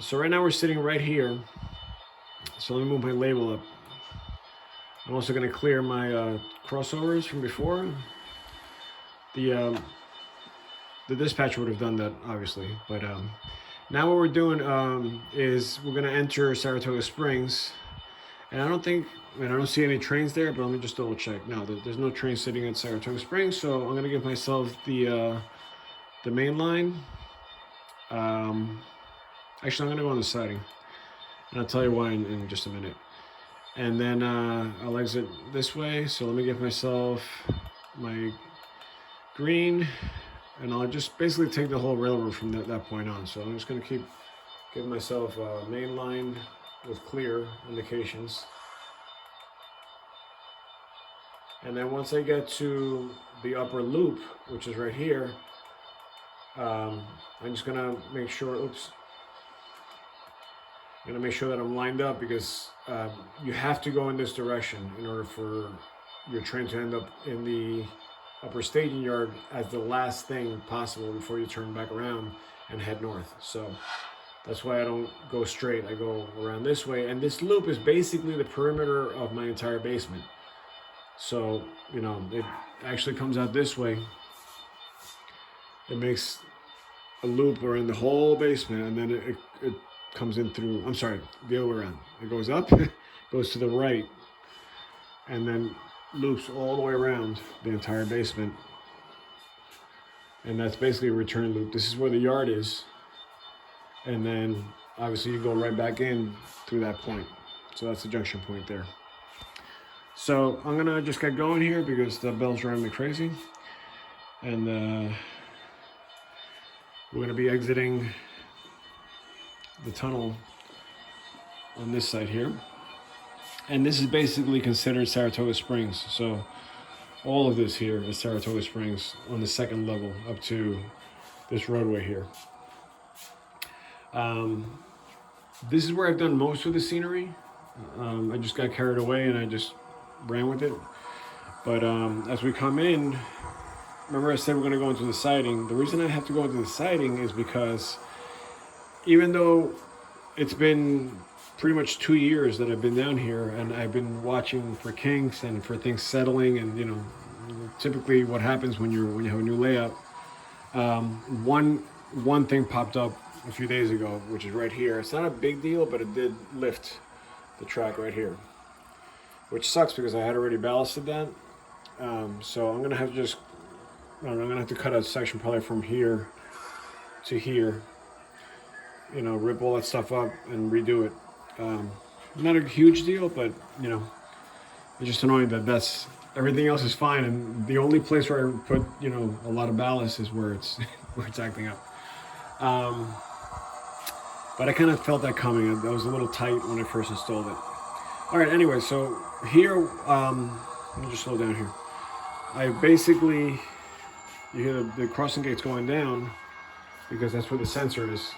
So right now we're sitting right here. So let me move my label up. I'm also going to clear my crossovers from before. The dispatcher would have done that, obviously, but now what we're doing is we're going to enter Saratoga Springs, and I don't see any trains there, but let me just double check. No, there's no train sitting at Saratoga Springs, so I'm going to give myself the main line. Actually, I'm going to go on the siding, and I'll tell you why in just a minute. And then I'll exit this way, so let me give myself my green, and I'll just basically take the whole railroad from that point on. So I'm just going to keep giving myself a main line with clear indications. And then once I get to the upper loop, which is right here, I'm just going to make sure, I'm going to make sure that I'm lined up, because you have to go in this direction in order for your train to end up in the upper staging yard as the last thing possible before you turn back around and head north. So that's why I don't go straight. I go around this way. And this loop is basically the perimeter of my entire basement. So, you know, it actually comes out this way. It makes a loop around the whole basement, and then it comes in through, I'm sorry, the other way around. It goes up, goes to the right, and then loops all the way around the entire basement. And that's basically a return loop. This is where the yard is. And then obviously you go right back in through that point. So that's the junction point there. So I'm gonna just get going here because the bell's driving me crazy. And we're gonna be exiting the tunnel on this side here. And this is basically considered Saratoga Springs. So all of this here is Saratoga Springs on the second level up to this roadway here. This is where I've done most of the scenery. I just got carried away and I just ran with it. But as we come in, remember I said we're gonna go into the siding. The reason I have to go into the siding is because even though it's been pretty much 2 years that I've been down here, and I've been watching for kinks and for things settling, and you know, typically what happens when you have a new layout. One thing popped up a few days ago, which is right here. It's not a big deal, but it did lift the track right here, which sucks because I had already ballasted that. So I'm gonna have to I'm gonna have to cut a section probably from here to here. You know, rip all that stuff up and redo it. Not a huge deal, but you know, it's just annoying that everything else is fine, and the only place where I put, you know, a lot of ballast is where it's where it's acting up. But I kind of felt that coming. I was a little tight when I first installed it. All right, anyway, so here, let me just slow down here. I basically, you hear the crossing gates going down because that's where the sensor is.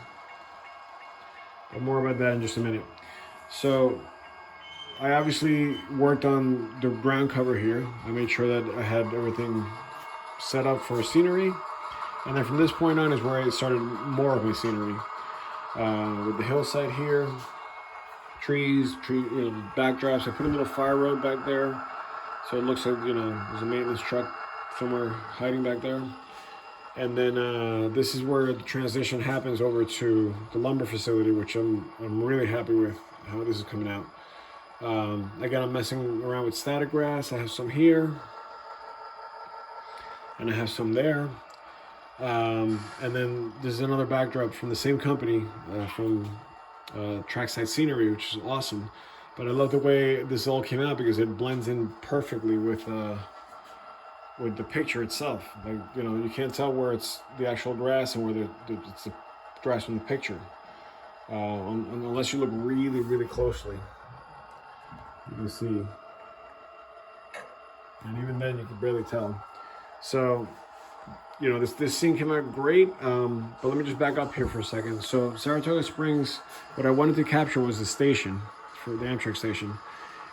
But more about that in just a minute. So I obviously worked on the ground cover here. I made sure that I had everything set up for scenery. And then from this point on is where I started more of my scenery. With the hillside here, trees, backdrops. I put a little fire road back there. So it looks like, you know, there's a maintenance truck somewhere hiding back there. And then this is where the transition happens over to the lumber facility, which I'm really happy with how this is coming out. Again, I'm messing around with static grass. I have some here, and I have some there. And then there's another backdrop from the same company, from Trackside Scenery, which is awesome. But I love the way this all came out because it blends in perfectly with the picture itself. Like, you know, you can't tell where it's the actual grass and where it's the grass from the picture, unless you look really, really closely. You can see, and even then you can barely tell. So you know, this scene came out great. But let me just back up here for a second. So Saratoga Springs, what I wanted to capture was the station, for the Amtrak station.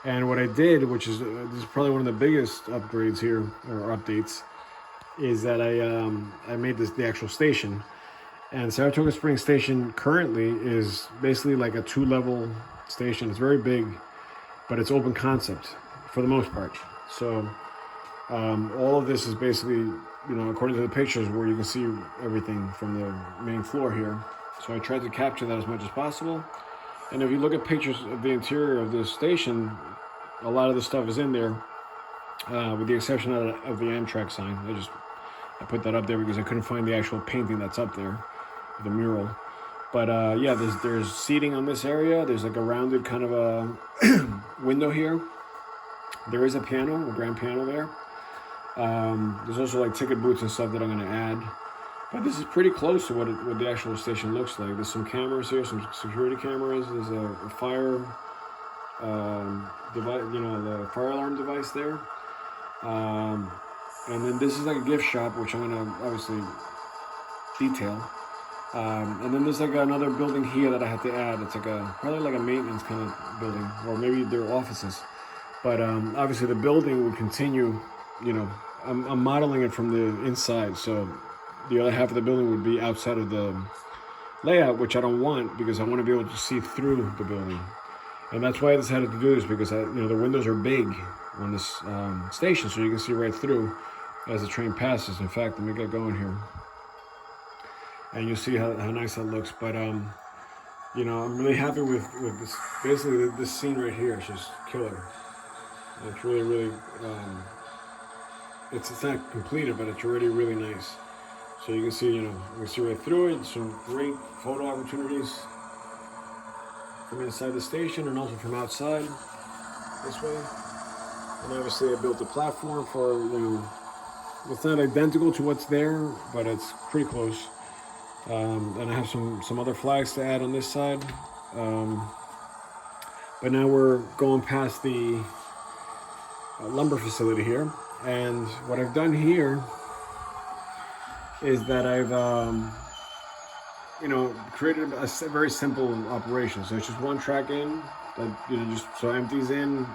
And what I did, which is this is probably one of the biggest upgrades here, or updates, is that I made this the actual station. And Saratoga Springs Station currently is basically like a 2-level station. It's very big, but it's open concept for the most part. So all of this is basically, you know, according to the pictures, where you can see everything from the main floor here. So I tried to capture that as much as possible. And if you look at pictures of the interior of this station, a lot of the stuff is in there, with the exception of the Amtrak sign. I put that up there because I couldn't find the actual painting that's up there, the mural. But yeah, there's seating on this area. There's like a rounded kind of a window here. There is a piano, a grand piano there. There's also like ticket booths and stuff that I'm going to add. But this is pretty close to what the actual station looks like. There's some cameras here, some security cameras. There's a fire device, you know, the fire alarm device there. And then this is like a gift shop, which I'm going to obviously detail. And then there's like another building here that I had to add. It's like probably like a maintenance kind of building, or maybe they're offices. But obviously the building would continue, you know, I'm modeling it from the inside. So the other half of the building would be outside of the layout, which I don't want, because I want to be able to see through the building. And that's why I decided to do this, because you know, the windows are big on this station, so you can see right through as the train passes. In fact, let me get going here, and you'll see how nice that looks. But you know, I'm really happy with this. Basically, this scene right here is just killer. It's really it's not completed, but it's already really nice. So you can see, you know, we see right through it. Some great photo opportunities from inside the station and also from outside this way. And obviously I built a platform for, you know, it's not identical to what's there, but it's pretty close. And I have some other flags to add on this side. But now we're going past the lumber facility here. And what I've done here is that I've, you know, created a very simple operation. So it's just one track in, that, you know, just so empties in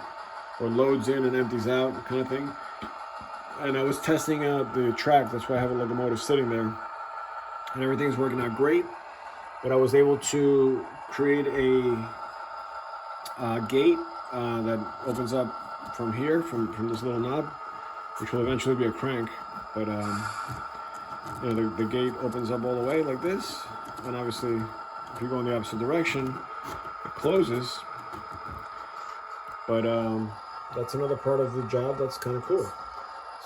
or loads in and empties out kind of thing. And I was testing out the track. That's why I have a locomotive sitting there. And everything's working out great. But I was able to create a gate that opens up from here, from this little knob, which will eventually be a crank. But you know, the gate opens up all the way like this, and obviously if you go in the opposite direction, it closes. But that's another part of the job that's kind of cool.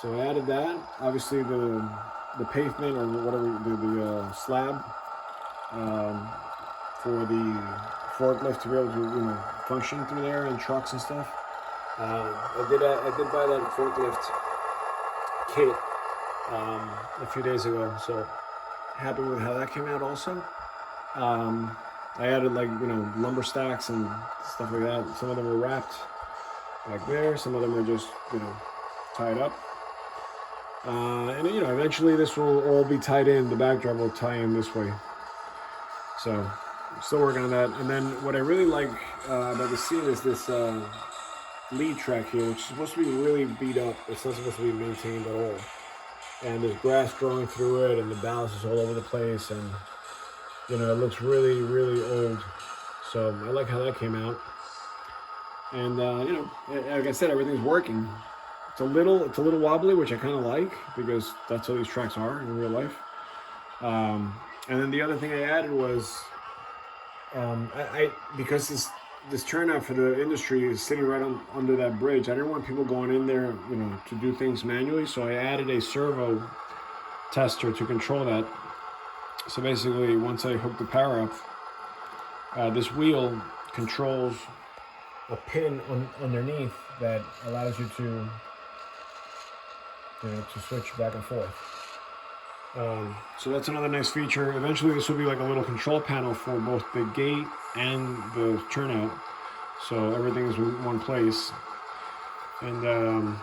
So I added that. Obviously the pavement, or whatever, the slab for the forklift to be able to, you know, function through there, and trucks and stuff. I did buy that forklift kit a few days ago, so happy with how that came out also. I added, like, you know, lumber stacks and stuff like that. Some of them are wrapped like there, some of them are just, you know, tied up. And you know, eventually this will all be tied in. The backdrop will tie in this way. So still working on that. And then what I really like about the scene is this lead track here, which is supposed to be really beat up. It's not supposed to be maintained at all. And there's grass growing through it, and the ballast is all over the place, and you know, it looks really, really old. So I like how that came out. And you know, like I said, everything's working. It's a little wobbly, which I kind of like, because that's how these tracks are in real life. And then the other thing I added was, because this turnout for the industry is sitting right under that bridge, I didn't want people going in there, you know, to do things manually. So I added a servo tester to control that. So basically, once I hook the power up, this wheel controls a pin underneath that allows you to, you know, to switch back and forth. So that's another nice feature. Eventually this will be like a little control panel for both the gate and the turnout, so everything is in one place. And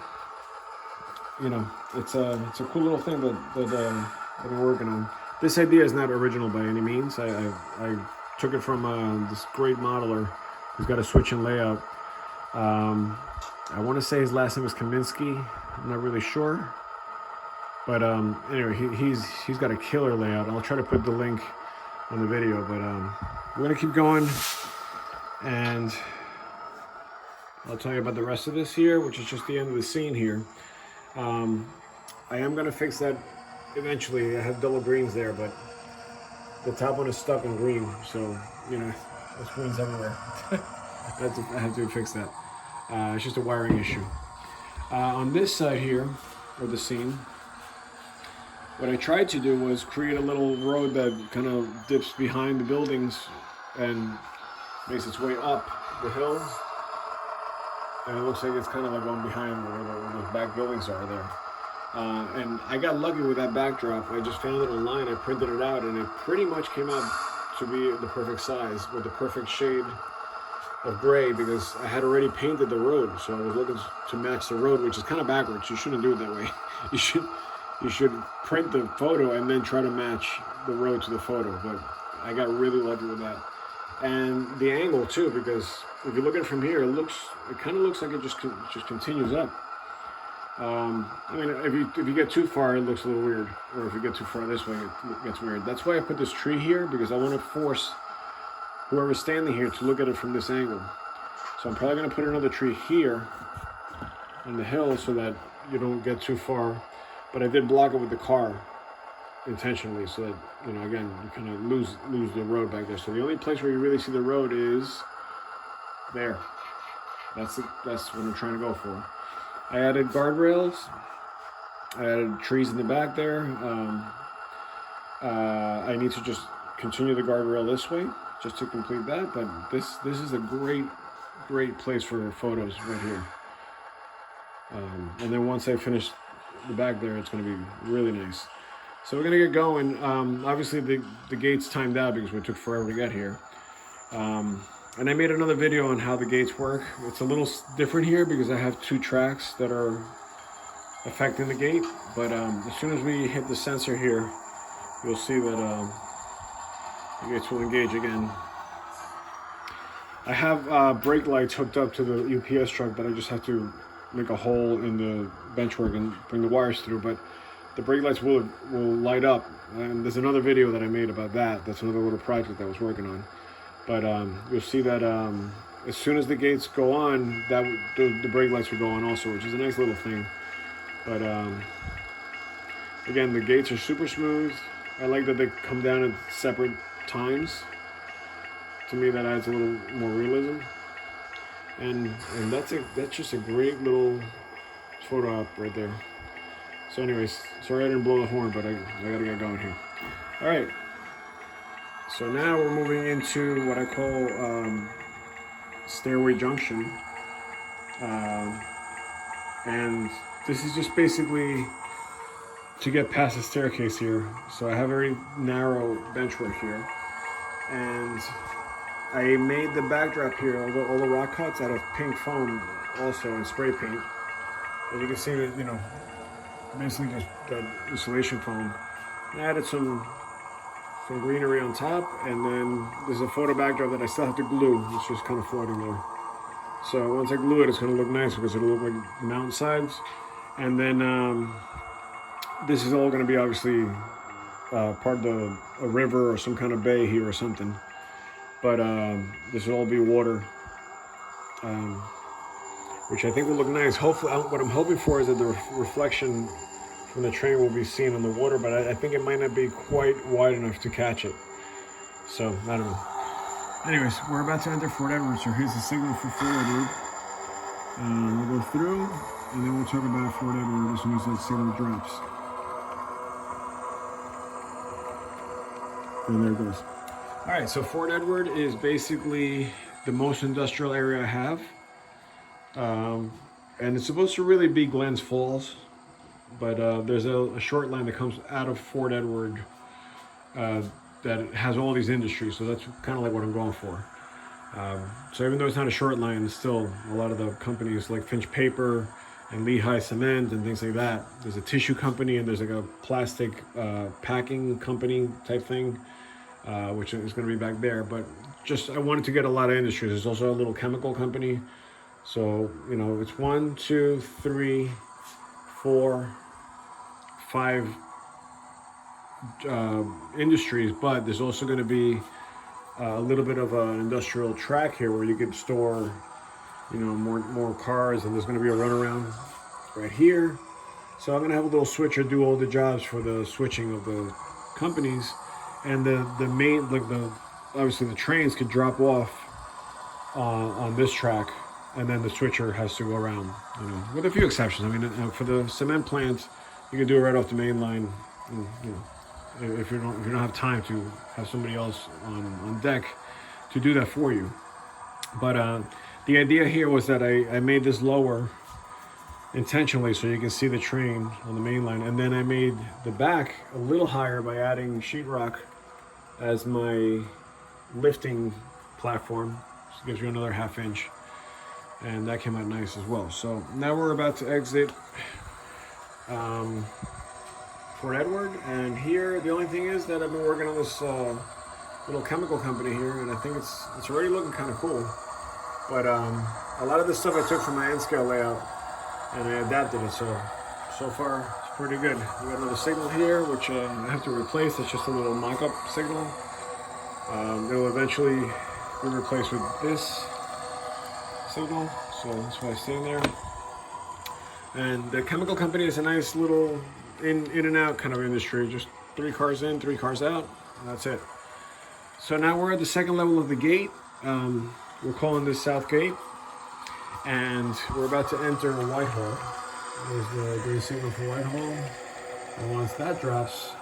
you know, it's a cool little thing that I'm working on. This idea is not original by any means. I took it from this great modeler who's got a switch and layout. I want to say his last name is Kaminsky. I'm not really sure. But anyway, he's got a killer layout. I'll try to put the link on the video. But we're going to keep going. And I'll tell you about the rest of this here, which is just the end of the scene here. I am going to fix that eventually. I have double greens there, but the top one is stuck in green. So, you know, there's greens everywhere. I have to fix that. It's just a wiring issue. On this side here of the scene, what I tried to do was create a little road that kind of dips behind the buildings and makes its way up the hill. And it looks like it's kind of like going behind where those back buildings are there. And I got lucky with that backdrop. I just found it online, I printed it out, and it pretty much came out to be the perfect size with the perfect shade of gray, because I had already painted the road. So I was looking to match the road, which is kind of backwards. You shouldn't do it that way. You should print the photo and then try to match the road to the photo. But I got really lucky with that. And the angle too, because if you look at it from here, it kind of looks like it just continues up. I mean, if you get too far, it looks a little weird. Or if you get too far this way, it gets weird. That's why I put this tree here, because I want to force whoever's standing here to look at it from this angle. So I'm probably going to put another tree here on the hill so that you don't get too far. But I did block it with the car intentionally so that, you know, again, you kind of lose the road back there. So the only place where you really see the road is there. That's what I'm trying to go for. I added guardrails. I added trees in the back there. I need to just continue the guardrail this way just to complete that. But this is a great place for photos right here. And then once I finish the back there, it's going to be really nice. So we're going to get going. Obviously the gate's timed out because we took forever to get here. And I made another video on how the gates work. It's a little different here because I have two tracks that are affecting the gate. But as soon as we hit the sensor here, you'll see that the gates will engage again. I have brake lights hooked up to the UPS truck, but I just have to make a hole in the benchwork and bring the wires through. But the brake lights will light up, and there's another video that I made about that. That's another little project I was working on. But you'll see that as soon as the gates go on, the brake lights will go on also, which is a nice little thing. But again, the gates are super smooth. I like that they come down at separate times. To me, that adds a little more realism. And that's just a great little photo op right there. So anyways, sorry I didn't blow the horn, but I gotta get going here. All right. So now we're moving into what I call Stairway Junction. And this is just basically to get past the staircase here. So I have a very narrow benchwork here. And I made the backdrop here, all the rock cuts out of pink foam also and spray paint. As you can see, you know, basically just got insulation foam. I added some greenery on top, and then there's a photo backdrop that I still have to glue. It's just kind of floating there. So once I glue it, it's going to look nice because it'll look like mountainsides. And then this is all going to be obviously part of a river or some kind of bay here or something. But this will all be water, which I think will look nice. Hopefully, what I'm hoping for is that the reflection from the train will be seen on the water, but I think it might not be quite wide enough to catch it. So, I don't know. Anyways, we're about to enter Fort Edward, so here's the signal for Fort Edward. We'll go through, and then we'll talk about Fort Edward as soon as that signal drops. And there it goes. All right, so Fort Edward is basically the most industrial area I have. And it's supposed to really be Glens Falls, but there's a short line that comes out of Fort Edward that has all these industries, so that's kind of like what I'm going for. So even though it's not a short line, still a lot of the companies like Finch Paper and Lehigh Cement and things like that. There's a tissue company, and there's like a plastic packing company type thing, which is going to be back there. But just I wanted to get a lot of industries. There's also a little chemical company. So, you know, it's 1, 2, 3, 4, 5 industries, but there's also going to be a little bit of an industrial track here where you can store, you know, more cars, and there's going to be a runaround right here. So I'm going to have a little switcher do all the jobs for the switching of the companies, and the main, like obviously the trains could drop off on this track, and then the switcher has to go around, you know, with a few exceptions. I mean, for the cement plant, you can do it right off the main line, and, you know, if you don't have time to have somebody else on deck to do that for you. But the idea here was that I made this lower intentionally so you can see the train on the main line, and then I made the back a little higher by adding sheetrock as my lifting platform. So it gives you another 1/2 inch, and that came out nice as well. So now we're about to exit Fort Edward, and here the only thing is that I've been working on this little chemical company here, and I think it's already looking kind of cool. But a lot of this stuff I took from my N-scale layout, and I adapted it, so far it's pretty good. We got another signal here, which I have to replace. It's just a little mock-up signal. It'll eventually be replaced with this signal, so that's why it's sitting there. And the chemical company is a nice little in and out kind of industry, just 3 cars in, 3 cars out, and that's it. So now we're at the second level of the gate. We're calling this South Gate, and we're about to enter Whitehall. There's the green signal for Whitehall, and once that drops,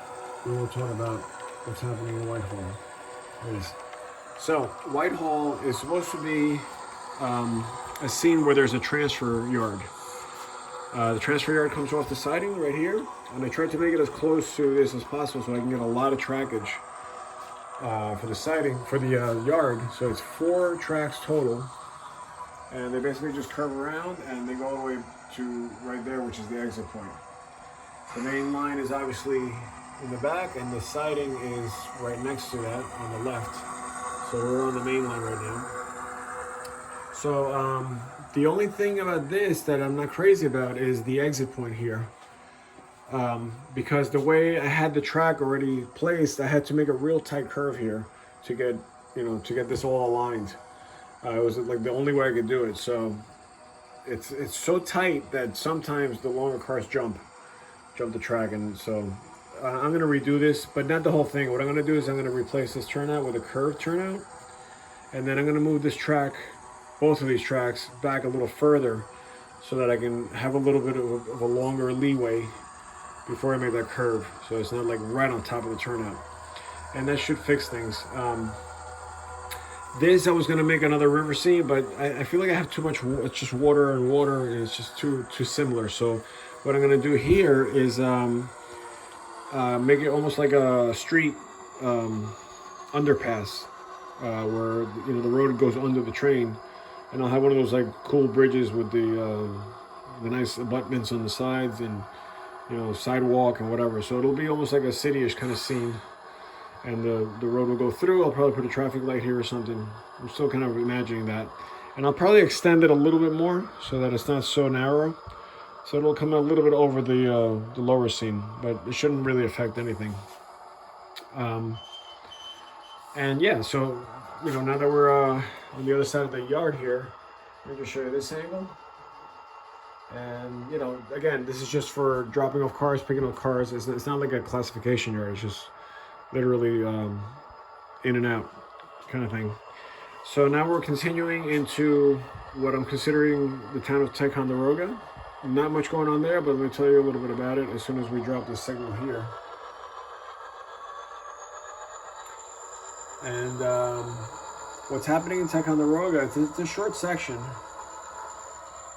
we will talk about what's happening in Whitehall. So Whitehall is supposed to be a scene where there's a transfer yard. The transfer yard comes off the siding right here, and I tried to make it as close to this as possible so I can get a lot of trackage for the siding, for the yard. So it's 4 tracks total, and they basically just curve around and they go all the way to right there, which is the exit point. The main line is obviously in the back, and the siding is right next to that on the left. So we're on the main line right now. So the only thing about this that I'm not crazy about is the exit point here. Because the way I had the track already placed, I had to make a real tight curve here to get, you know, to get this all aligned. It was like the only way I could do it. So it's so tight that sometimes the longer cars jump the track, and so I'm gonna redo this, but not the whole thing. What I'm gonna do is I'm gonna replace this turnout with a curved turnout, and then I'm gonna move this track, both of these tracks, back a little further so that I can have a little bit of a longer leeway before I make that curve, so it's not like right on top of the turnout, and that should fix things. This I was gonna make another river scene, but I feel like I have too much. It's just water and water, and it's just too similar. So what I'm gonna do here is make it almost like a street underpass, where, you know, the road goes under the train, and I'll have one of those like cool bridges with the nice abutments on the sides, and, you know, sidewalk and whatever. So it'll be almost like a city-ish kind of scene, and the road will go through. I'll probably put a traffic light here or something. I'm still kind of imagining that, and I'll probably extend it a little bit more so that it's not so narrow. So it'll come a little bit over the lower scene, but it shouldn't really affect anything. And yeah, so, you know, now that we're on the other side of the yard here, let me just show you this angle. And, you know, again, this is just for dropping off cars, picking up cars. It's not like a classification yard. It's just literally in and out kind of thing. So now we're continuing into what I'm considering the town of Ticonderoga. Not much going on there, but let me tell you a little bit about it as soon as we drop this signal here. And what's happening in Ticonderoga, it's a short section,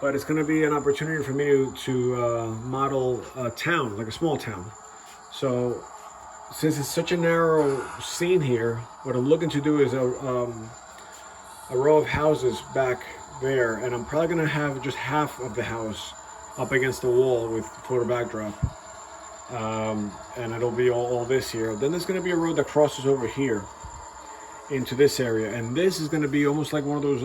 but it's going to be an opportunity for me to model a town, like a small town. So since it's such a narrow scene here, what I'm looking to do is a row of houses back there, and I'm probably going to have just half of the house up against the wall with photo backdrop. And it'll be all this here. Then there's going to be a road that crosses over here into this area, and this is going to be almost like one of those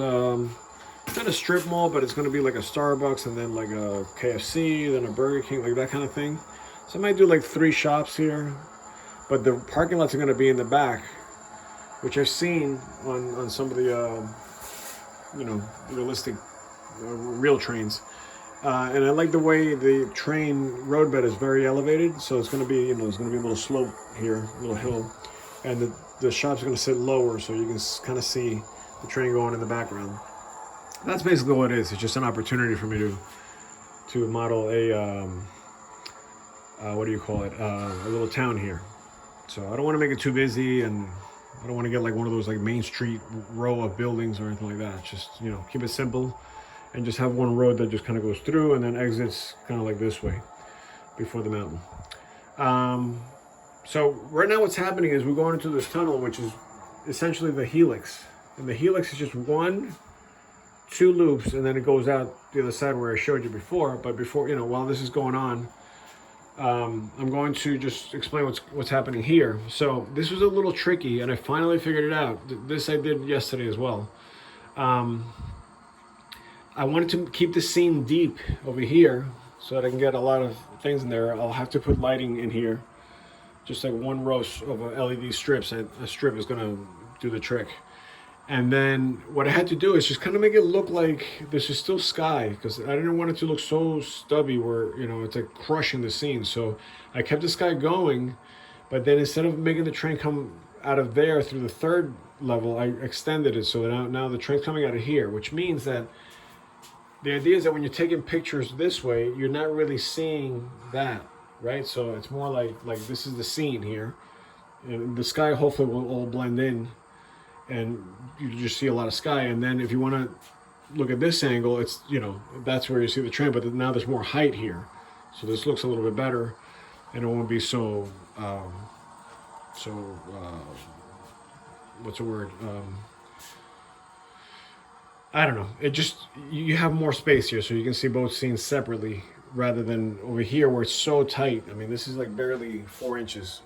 it's not a strip mall, but it's going to be like a Starbucks and then like a KFC, then a Burger King, like that kind of thing. So I might do like 3 shops here, but the parking lots are going to be in the back, which I've seen on some of the you know, realistic real trains. And I like the way the train roadbed is very elevated, so it's going to be, you know, there's going to be a little slope here, a little hill, and the shops are going to sit lower, so you can kind of see the train going in the background. That's basically what it is. It's just an opportunity for me to model a what do you call it? A little town here. So I don't want to make it too busy, and I don't want to get like one of those like Main Street row of buildings or anything like that. Just, you know, keep it simple. And just have one road that just kind of goes through and then exits kind of like this way before the mountain. So right now what's happening is we're going into this tunnel, which is essentially the Helix. And the Helix is just 1, 2 loops, and then it goes out the other side where I showed you before. But before, you know, while this is going on, I'm going to just explain what's happening here. So this was a little tricky, and I finally figured it out. This I did yesterday as well. I wanted to keep the scene deep over here so that I can get a lot of things in there. I'll have to put lighting in here, just like 1 row of LED strips. A strip is gonna do the trick. And then what I had to do is just kind of make it look like this is still sky, because I didn't want it to look so stubby where, you know, it's like crushing the scene. So I kept the sky going, but then instead of making the train come out of there through the 3rd level, I extended it so that now the train's coming out of here, which means that the idea is that when you're taking pictures this way, you're not really seeing that, right? So it's more like this is the scene here. And the sky hopefully will all blend in, and you just see a lot of sky. And then if you want to look at this angle, it's, you know, that's where you see the train, but now there's more height here. So this looks a little bit better, and it won't be so, what's the word? I don't know. It just, you have more space here, so you can see both scenes separately rather than over here where it's so tight. I mean, this is like barely 4 inches.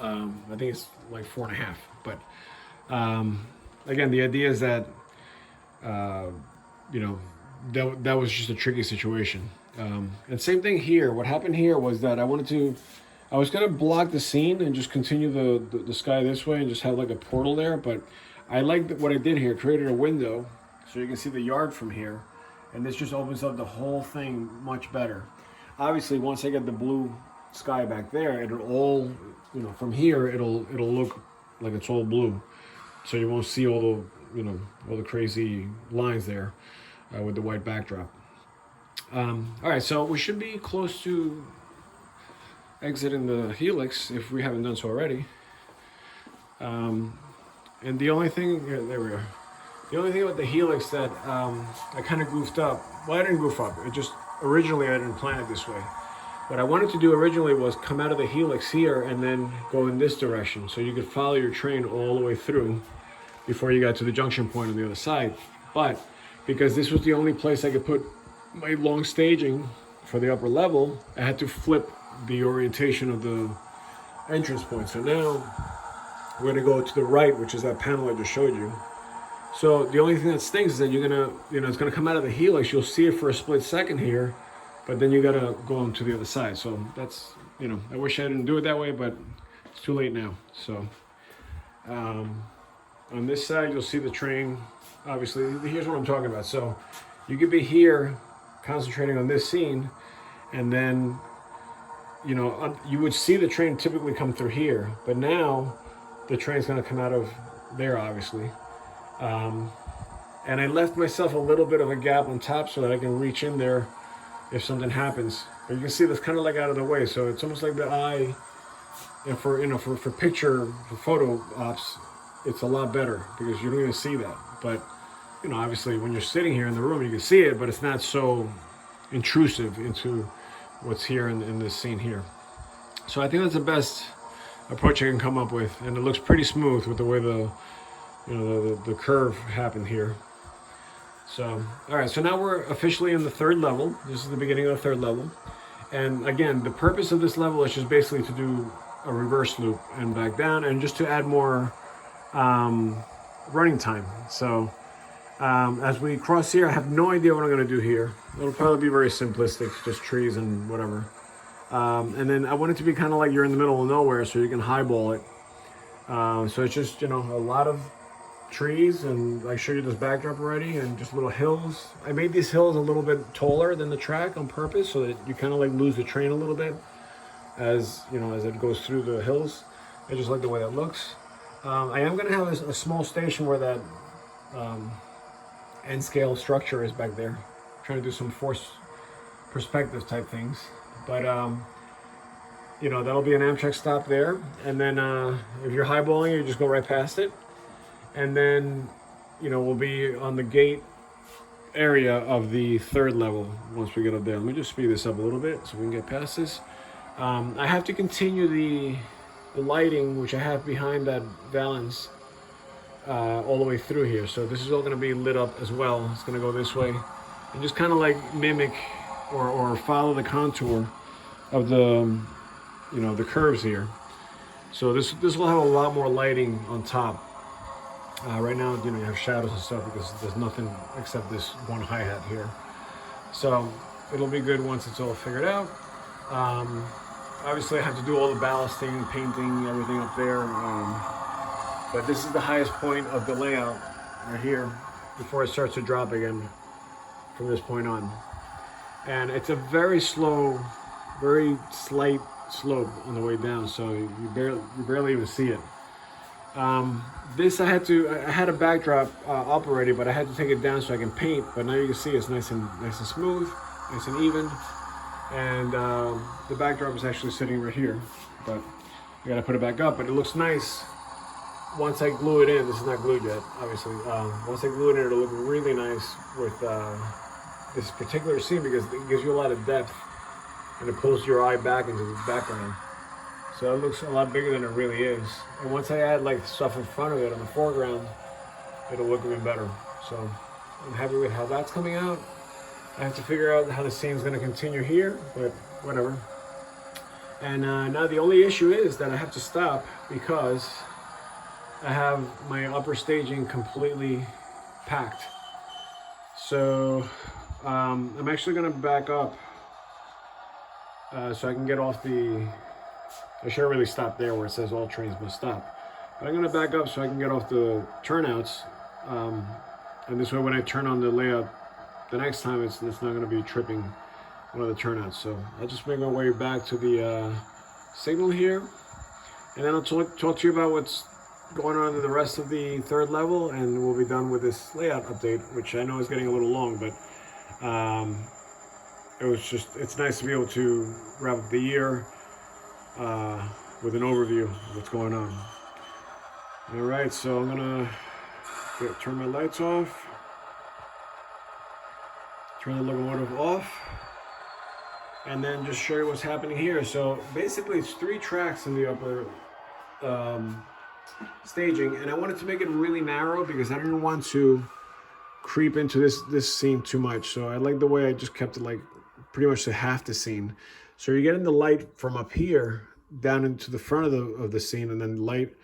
I think it's like 4.5. But again, the idea is that you know, that was just a tricky situation. And same thing here. What happened here was that I was gonna block the scene and just continue the sky this way and just have like a portal there, but I like what I did here. Created a window so you can see the yard from here, and this just opens up the whole thing much better. Obviously, once I get the blue sky back there, it'll all, you know, from here it'll look like it's all blue, so you won't see all the, you know, all the crazy lines there with the white backdrop. All right, so we should be close to exiting the Helix if we haven't done so already. And the only thing, yeah, there we are. The only thing about the Helix that I kind of goofed up, well, I didn't goof up. It just, originally I didn't plan it this way. What I wanted to do originally was come out of the Helix here and then go in this direction, so you could follow your train all the way through before you got to the junction point on the other side. But because this was the only place I could put my long staging for the upper level, I had to flip the orientation of the entrance point. So now we're gonna go to the right, which is that panel I just showed you. So the only thing that stinks is that you're gonna, you know, it's gonna come out of the Helix. You'll see it for a split second here, but then you gotta go on to the other side. So that's, you know, I wish I didn't do it that way, but it's too late now. So on this side, you'll see the train. Obviously, here's what I'm talking about. So you could be here concentrating on this scene, and then, you know, you would see the train typically come through here, but now the train's going to come out of there, obviously. And I left myself a little bit of a gap on top so that I can reach in there if something happens. But you can see that's kind of like out of the way, so it's almost like the eye. And for, you know, for photo ops, it's a lot better because you don't even see that. But, you know, obviously when you're sitting here in the room, you can see it, but it's not so intrusive into what's here in this scene here. So I think that's the best approach I can come up with, and it looks pretty smooth with the way the, you know, the curve happened here. So, all right, so now we're officially in the third level. This is the beginning of the third level. And again, the purpose of this level is just basically to do a reverse loop and back down, and just to add more running time. So as we cross here, I have no idea what I'm going to do here. It'll probably be very simplistic, just trees and whatever. And then I want it to be kind of like you're in the middle of nowhere, so you can highball it. So it's just, you know, a lot of trees, and I showed you this backdrop already, and just little hills. I made these hills a little bit taller than the track on purpose, so that you kind of like lose the train a little bit as, you know, as it goes through the hills. I just like the way that looks. I am going to have a small station where that end scale structure is back there. I'm trying to do some force perspective type things, but you know, that'll be an Amtrak stop there. And then if you're highballing, you just go right past it. And then, you know, we'll be on the gate area of the third level once we get up there. Let me just speed this up a little bit so we can get past this. I have to continue the lighting, which I have behind that valance, all the way through here. So this is all going to be lit up as well. It's going to go this way and just kind of like mimic or follow the contour of the, you know, the curves here. So this will have a lot more lighting on top. Right now, you know, you have shadows and stuff because there's nothing except this one hi-hat here. So it'll be good once it's all figured out. Obviously I have to do all the ballasting, painting, everything up there. But this is the highest point of the layout right here before it starts to drop again from this point on. And it's a very slow, very slight slope on the way down, so you barely even see it. This I had a backdrop up already, but I had to take it down so I can paint. But now you can see it's nice and smooth, nice and even, and the backdrop is actually sitting right here. But I gotta put it back up. But it looks nice once I glue it in. This is not glued yet, obviously. Once I glue it in, it'll look really nice with this particular scene because it gives you a lot of depth and it pulls your eye back into the background. So it looks a lot bigger than it really is. And once I add like stuff in front of it on the foreground, it'll look even better. So I'm happy with how that's coming out. I have to figure out how the scene's gonna continue here, but whatever. And now the only issue is that I have to stop because I have my upper staging completely packed. So I'm actually gonna back up so I can get off the, I should really stop there where it says all trains must stop. But I'm gonna back up so I can get off the turnouts. And this way when I turn on the layout the next time, it's not gonna be tripping one of the turnouts. So I'll just make my way back to the signal here. And then I'll talk to you about what's going on in the rest of the third level, and we'll be done with this layout update, which I know is getting a little long, but it's nice to be able to wrap up the year with an overview of what's going on. All right, so I'm gonna turn my lights off, turn the locomotive off, and then just show you what's happening here. So basically it's 3 tracks in the upper staging, and I wanted to make it really narrow because I didn't want to creep into this scene too much. So I like the way I just kept it like pretty much to half the scene. So you're getting the light from up here down into the front of the scene, and then the light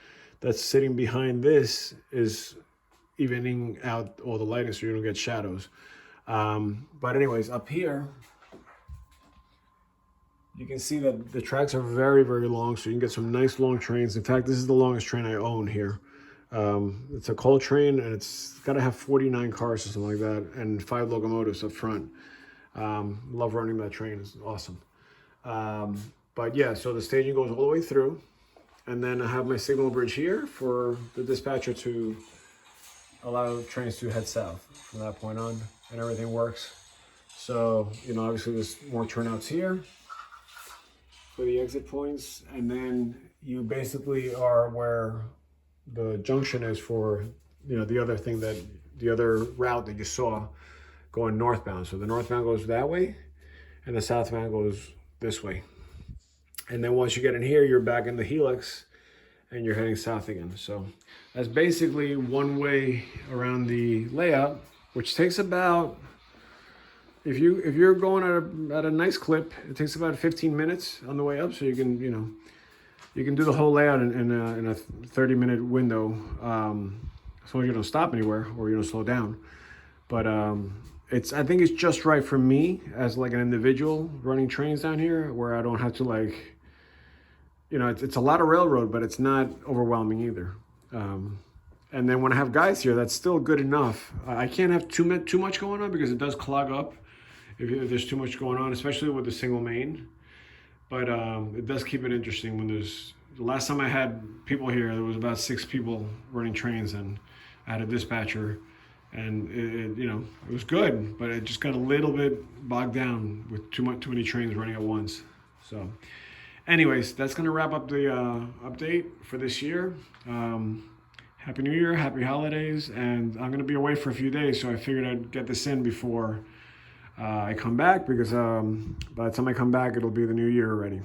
that's sitting behind this is evening out all the lighting so you don't get shadows. But anyways, up here you can see that the tracks are very, very long, so you can get some nice long trains. In fact, this is the longest train I own here. It's a coal train, and it's got to have 49 cars or something like that, and 5 locomotives up front. Love running that train, it's awesome. But yeah, so the staging goes all the way through, and then I have my signal bridge here for the dispatcher to allow trains to head south from that point on, and everything works. So, you know, obviously there's more turnouts here for the exit points, and then you basically are where the junction is for, you know, the other route that you saw going northbound. So the northbound goes that way, and the southbound goes this way. And then once you get in here, you're back in the Helix, and you're heading south again. So that's basically one way around the layout. which takes about, if you're going at a nice clip, it takes about 15 minutes on the way up. So you can, you know, you can do the whole layout in a 30-minute window, as long as you don't stop anywhere or you don't slow down. But I think it's just right for me as like an individual running trains down here, where I don't have to, like, you know, it's a lot of railroad, but it's not overwhelming either. And then when I have guys here, that's still good enough. I can't have too much going on, because it does clog up if there's too much going on, especially with the single main. But it does keep it interesting when there's, the last time I had people here, there was about 6 people running trains, and I had a dispatcher, and it you know, it was good, but it just got a little bit bogged down with too many trains running at once. So anyways, that's going to wrap up the update for this year. Happy New Year, happy holidays, and I'm going to be away for a few days, so I figured I'd get this in before I come back, because by the time I come back, it'll be the new year already.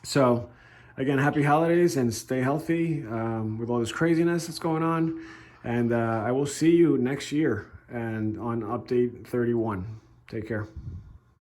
So again, happy holidays, and stay healthy with all this craziness that's going on, and I will see you next year and on update 31. Take care.